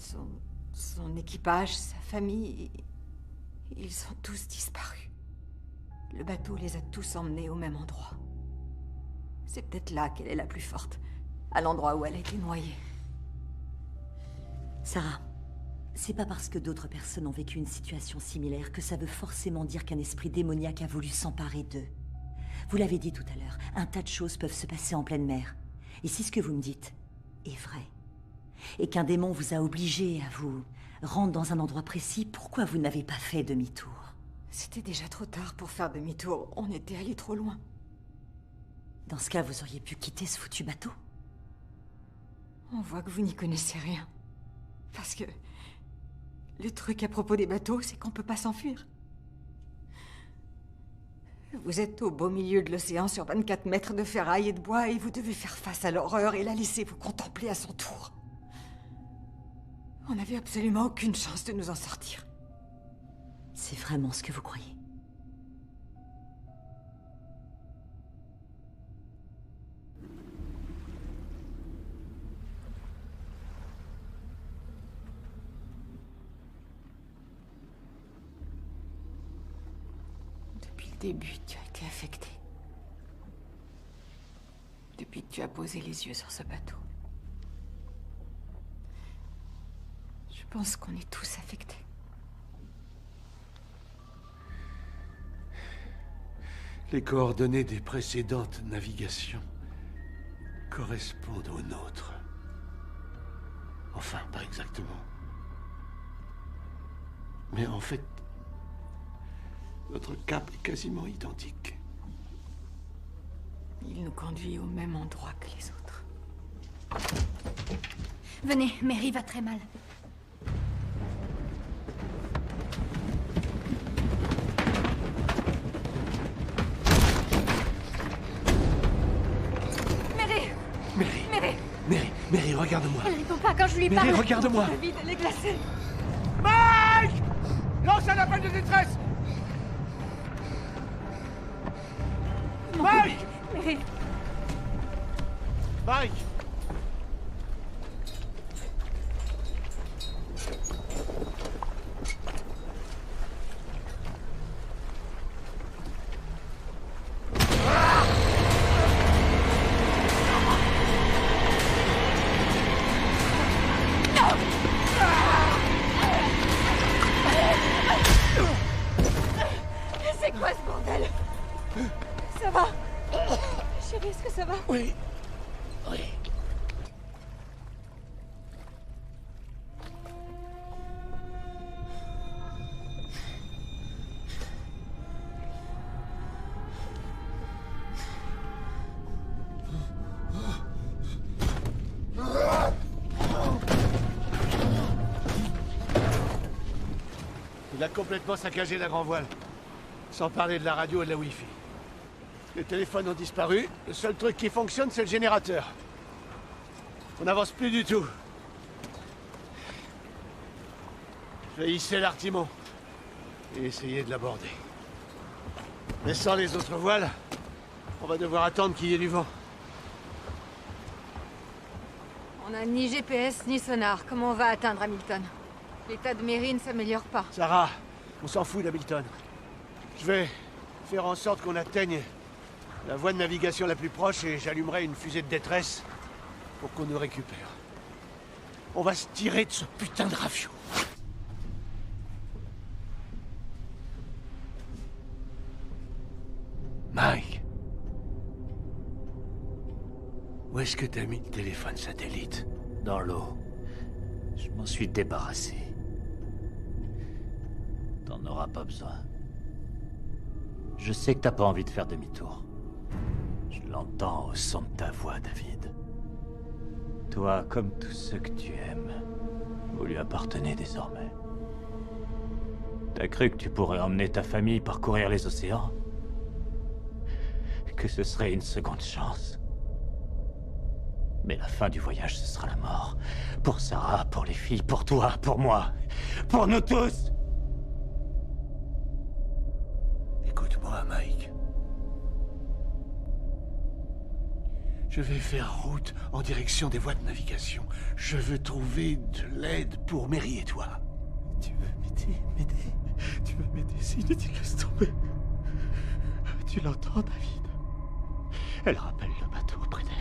son équipage, sa famille... Ils sont tous disparus. Le bateau les a tous emmenés au même endroit. C'est peut-être là qu'elle est la plus forte. À l'endroit où elle a été noyée. Sarah, c'est pas parce que d'autres personnes ont vécu une situation similaire que ça veut forcément dire qu'un esprit démoniaque a voulu s'emparer d'eux. Vous l'avez dit tout à l'heure, un tas de choses peuvent se passer en pleine mer. Et si ce que vous me dites est vrai, et qu'un démon vous a obligé rentre dans un endroit précis, pourquoi vous n'avez pas fait demi-tour? C'était déjà trop tard pour faire demi-tour. On était allé trop loin. Dans ce cas, vous auriez pu quitter ce foutu bateau. On voit que vous n'y connaissez rien. Parce que... le truc à propos des bateaux, c'est qu'on peut pas s'enfuir. Vous êtes au beau milieu de l'océan sur 24 mètres de ferraille et de bois et vous devez faire face à l'horreur et la laisser vous contempler à son tour. On n'avait absolument aucune chance de nous en sortir. C'est vraiment ce que vous croyez? Depuis le début, tu as été affecté. Depuis que tu as posé les yeux sur ce bateau. Je pense qu'on est tous affectés. Les coordonnées des précédentes navigations correspondent aux nôtres. Enfin, pas exactement. Mais en fait, notre cap est quasiment identique. Il nous conduit au même endroit que les autres. Venez, Mary va très mal. Mary, regarde-moi. Elle répond pas quand je lui Mary, parle. regarde-moi. La ville, elle est glacée. Mike! Lance un appel de détresse! Mike! Mary. Mike! C'est quoi ce bordel? Ça va? Chérie, est-ce que ça va? Oui. Oui. Il a complètement saccagé la grand voile. Sans parler de la radio et de la Wi-Fi. Les téléphones ont disparu. Le seul truc qui fonctionne, c'est le générateur. On n'avance plus du tout. Je vais hisser l'artimon et essayer de l'aborder. Mais sans les autres voiles, on va devoir attendre qu'il y ait du vent. On n'a ni GPS ni sonar. Comment on va atteindre Hamilton? L'état de Mary ne s'améliore pas. Sarah, on s'en fout d'Hamilton. Je vais faire en sorte qu'on atteigne la voie de navigation la plus proche et j'allumerai une fusée de détresse pour qu'on nous récupère. On va se tirer de ce putain de rafio. Mike. Où est-ce que t'as mis le téléphone satellite? Dans l'eau. Je m'en suis débarrassé. T'en auras pas besoin. Je sais que t'as pas envie de faire demi-tour. Je l'entends au son de ta voix, David. Toi, comme tous ceux que tu aimes, vous lui appartenez désormais. T'as cru que tu pourrais emmener ta famille parcourir les océans? Que ce serait une seconde chance? Mais la fin du voyage, ce sera la mort. Pour Sarah, pour les filles, pour toi, pour moi. Pour nous tous! Écoute-moi, Mike. Je vais faire route en direction des voies de navigation. Je veux trouver de l'aide pour Mary et toi. Tu veux m'aider? Tu veux m'aider si je te laisse tomber? Tu l'entends, David? Elle rappelle le bateau près d'elle.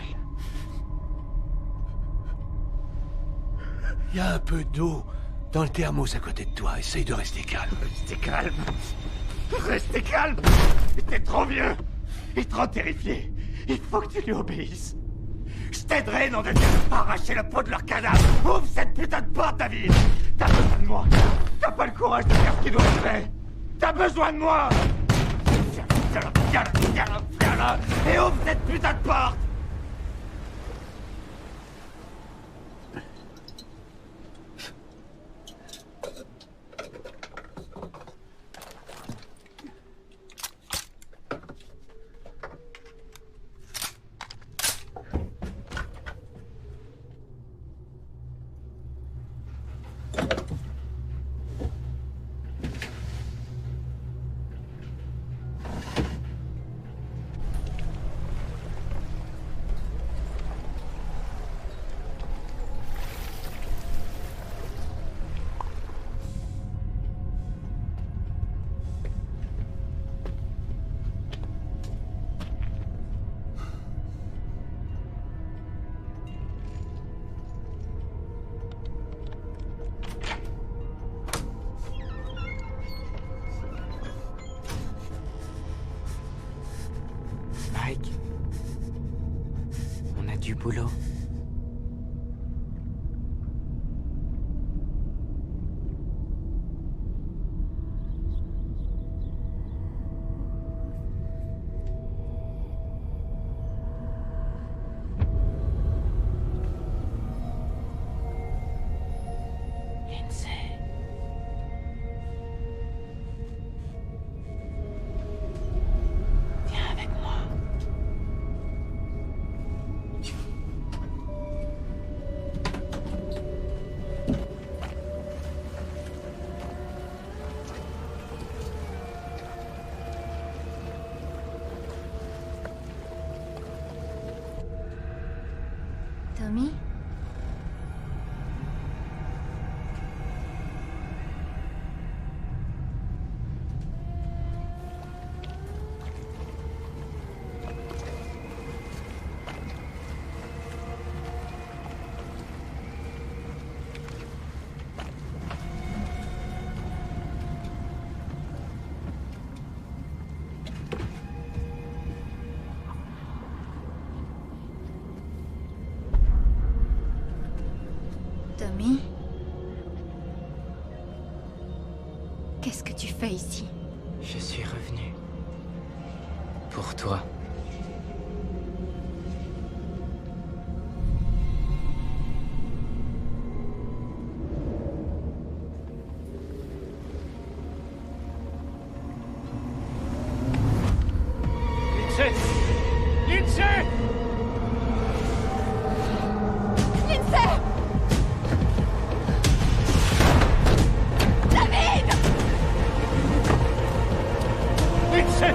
Il y a un peu d'eau dans le thermos à côté de toi. Essaye de rester calme. Restez calme. Restez calme. T'es trop vieux et trop terrifié. Il faut que tu lui obéisses. Je t'aiderai, nom de Dieu, à arracher la peau de leur cadavre. Ouvre cette putain de porte, David. T'as besoin besoin de moi. T'as pas le courage de faire ce qui doit être fait. T'as besoin de moi. Viens là, et ouvre cette putain de porte. Mike, on a du boulot. Lindsay. Viens avec moi. Tommy? Tommy? Qu'est-ce que tu fais ici? Je suis revenu. Pour toi. Lindsay! Lindsay! Lindsay! David! Lindsay!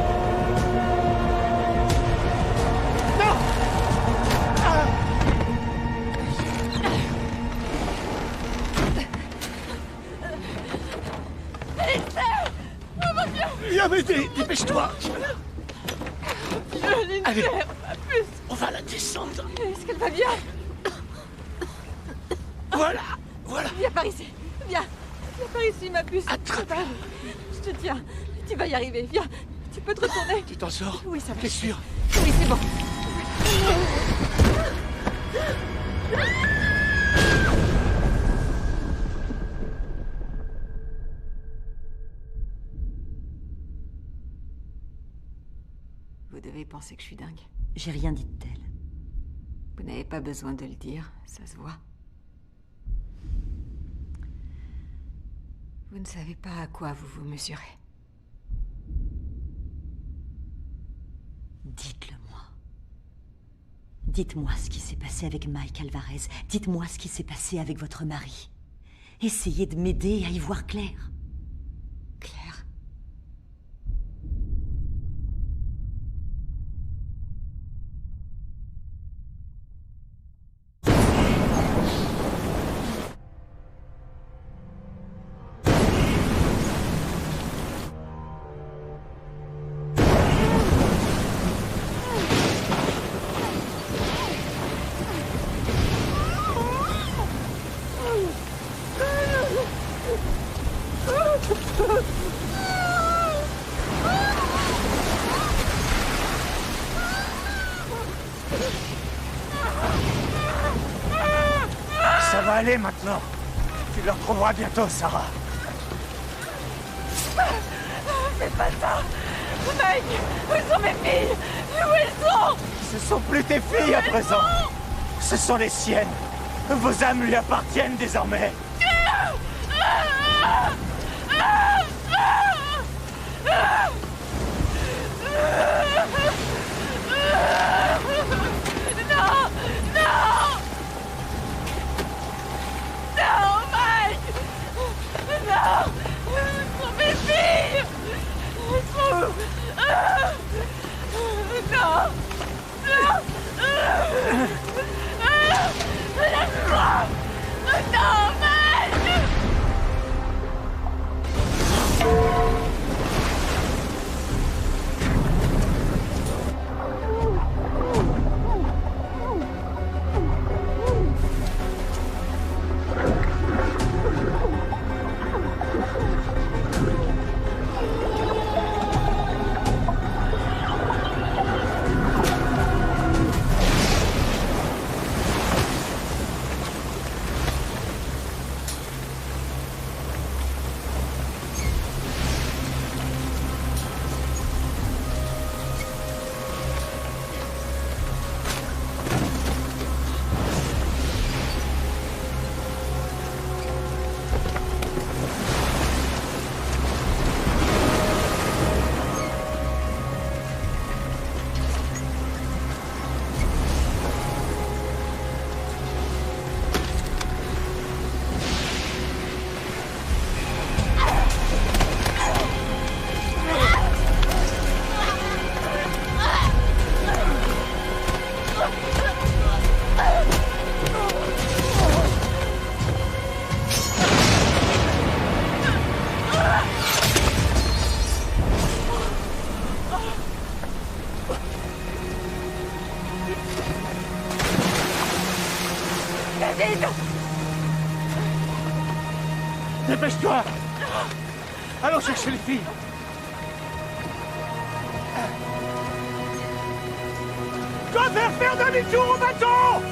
Non! Lindsay! Oh mon Dieu! Viens m'aider, dépêche-toi. Lindsay, Allez. ma puce! On va la descendre. Est-ce qu'elle va bien? Voilà, voilà. Viens par ici. Viens. Viens par ici, ma puce. Attrape. Je te tiens. Tu vas y arriver. Viens. Tu peux te retourner. Tu t'en sors? Oui, ça va. T'es sûr? Oui, c'est bon. Vous devez penser que je suis dingue. J'ai rien dit de tel. Vous n'avez pas besoin de le dire, ça se voit. Vous ne savez pas à quoi vous vous mesurez. Dites-le-moi. Dites-moi ce qui s'est passé avec Mike Alvarez. Dites-moi ce qui s'est passé avec votre mari. Essayez de m'aider à y voir clair. Claire. Ça va aller maintenant. Tu le retrouveras bientôt, Sarah. Fais pas ça! Mike! Où sont mes filles? Où elles sont? Ce sont plus tes filles à présent. Ce sont les siennes. Vos âmes lui appartiennent désormais. Non! Non! Non, Mike! Non! Où sont mes filles? Elles sont où? Non! Non! Laisse-moi! Non, Mike! Dépêche-toi! Allons chercher les filles! Dois faire demi-tour au bateau!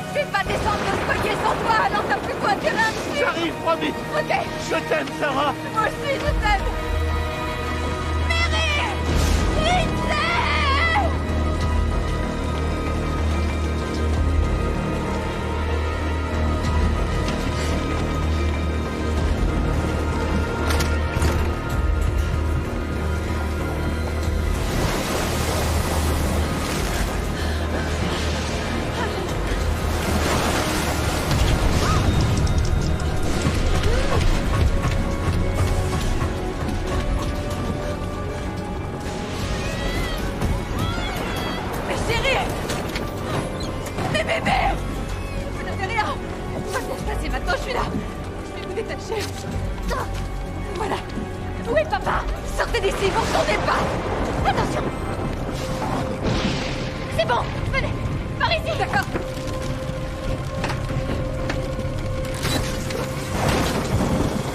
Je vais pas descendre de ce collier sans toi, alors t'as plus quoi terrain dessus! J'arrive, promis! Ok! Je t'aime, Sarah! Moi aussi, je t'aime! Mary! Lindsay! Voilà. Où est papa? Sortez d'ici, vous ne tournez pas. Attention. C'est bon, venez. Par ici, d'accord.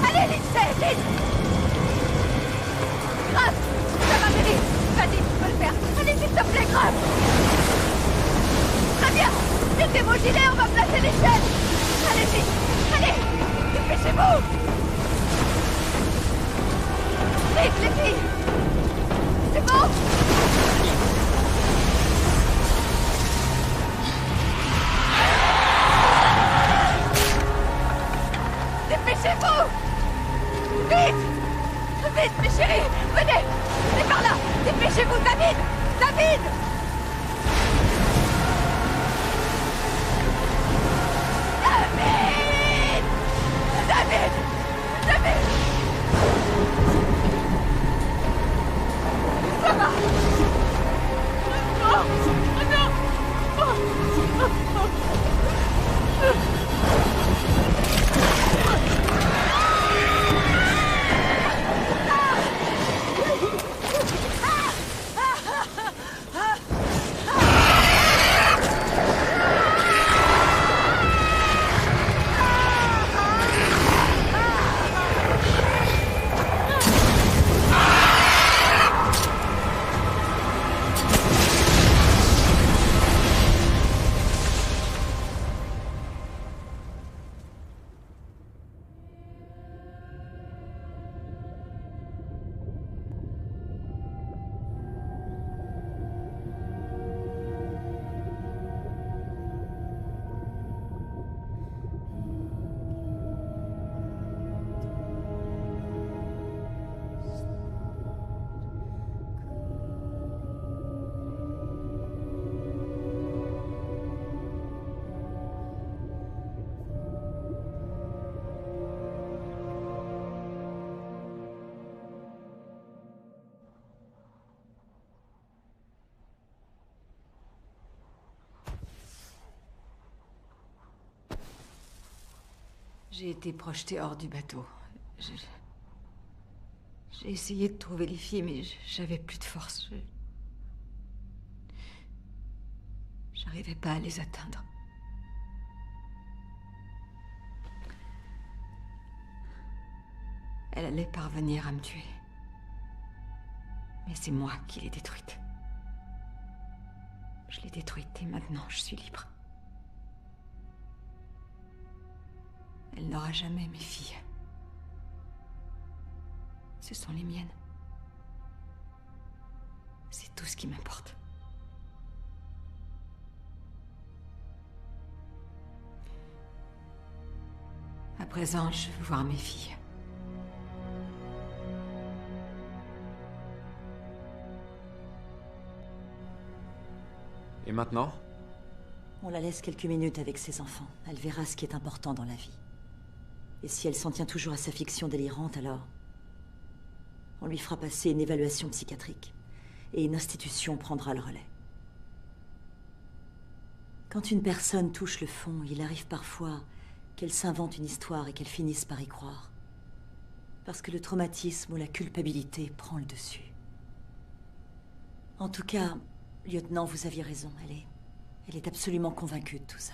Allez, Lindsay, vite. Grave, ça va venir. Vas-y, tu peux le faire. Allez, s'il te plaît, Grave. Très bien. Mettez vos gilets, on va placer les chaînes. Allez-y. Allez, dépêchez-vous. Vite, les filles. C'est bon. Dépêchez-vous. Vite. Vite, mes chéris. Venez. Venez par là. Dépêchez-vous, David. David. David! David! Ça va! Oh! Non! J'ai été projetée hors du bateau. J'ai essayé de trouver les filles, mais j'avais plus de force. J'arrivais pas à les atteindre. Elle allait parvenir à me tuer. Mais c'est moi qui l'ai détruite. Je l'ai détruite et maintenant je suis libre. Elle n'aura jamais mes filles. Ce sont les miennes. C'est tout ce qui m'importe. À présent, je veux voir mes filles. Et maintenant? On la laisse quelques minutes avec ses enfants. Elle verra ce qui est important dans la vie. Et si elle s'en tient toujours à sa fiction délirante, alors... on lui fera passer une évaluation psychiatrique. Et une institution prendra le relais. Quand une personne touche le fond, il arrive parfois qu'elle s'invente une histoire et qu'elle finisse par y croire. Parce que le traumatisme ou la culpabilité prend le dessus. En tout cas, lieutenant, vous aviez raison. Elle est absolument convaincue de tout ça.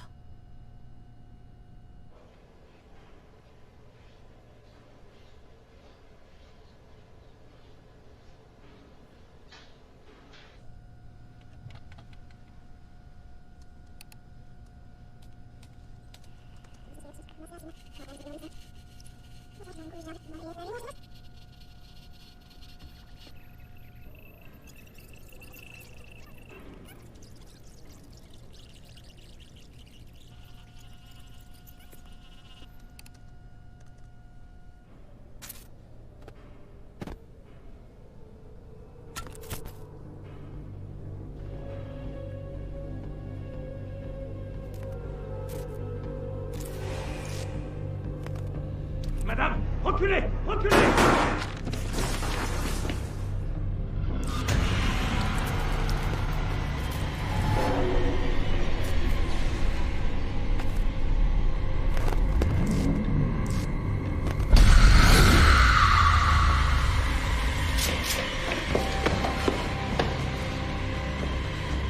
Madame, reculez! Reculez!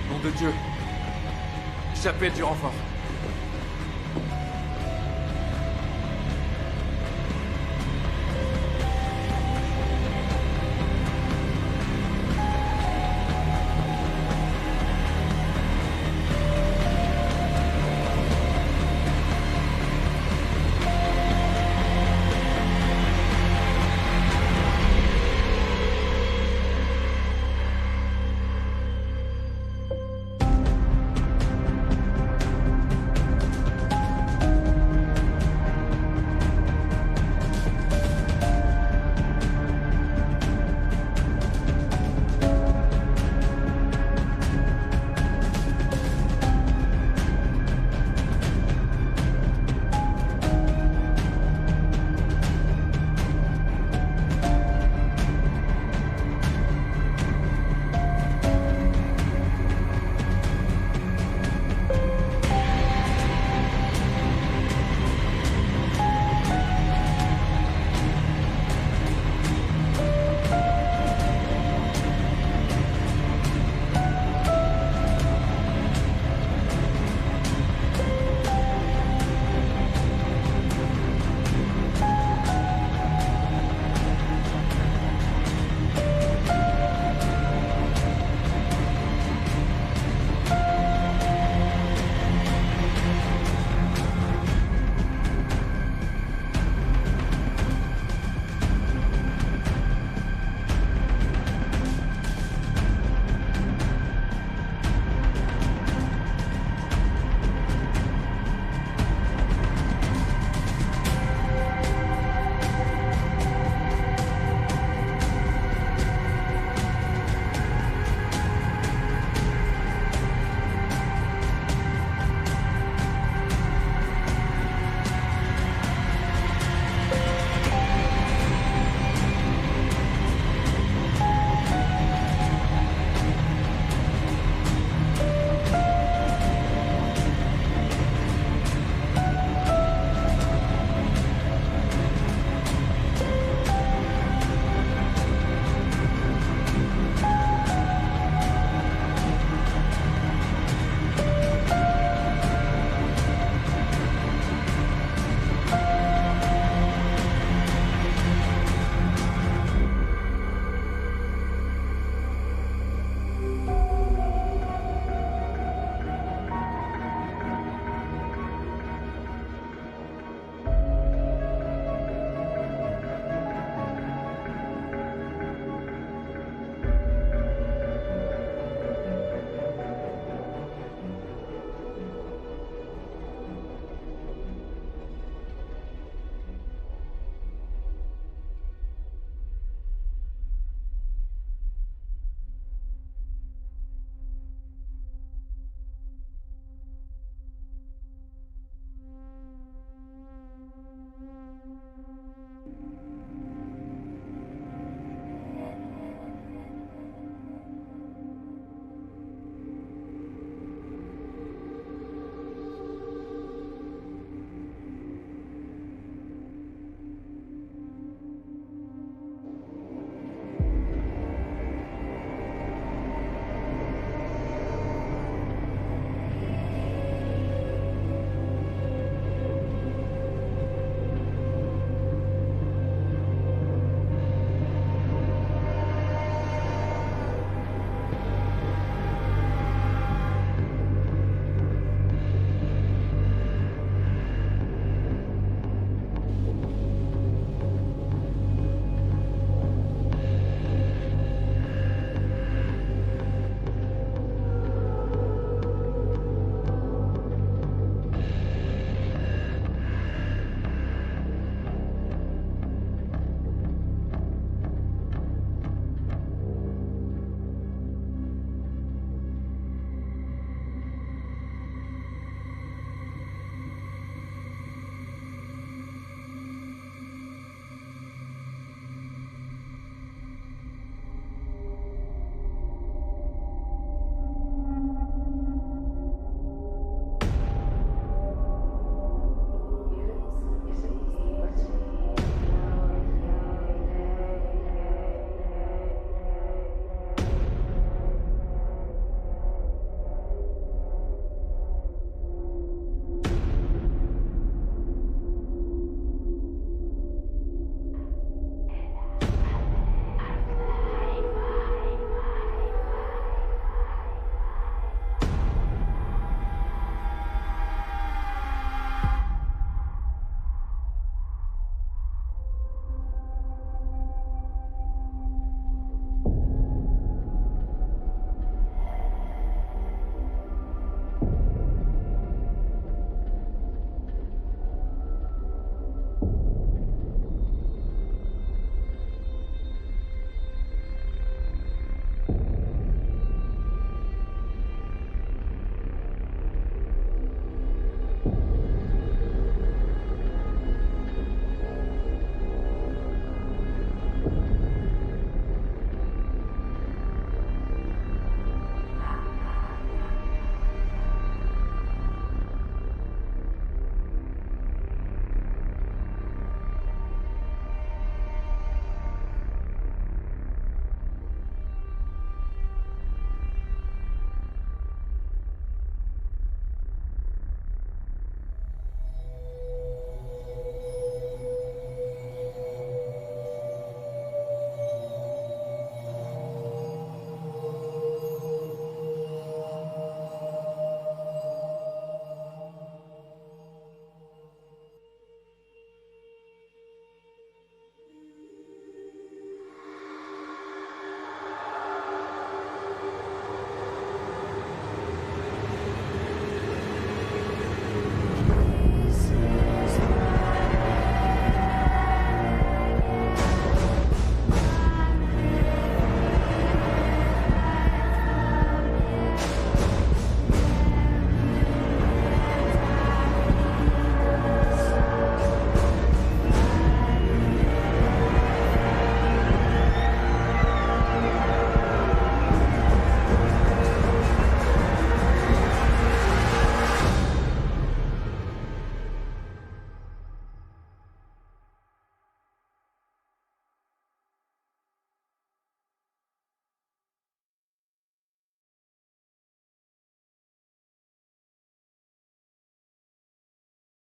Nom de Dieu! J'appelle du renfort.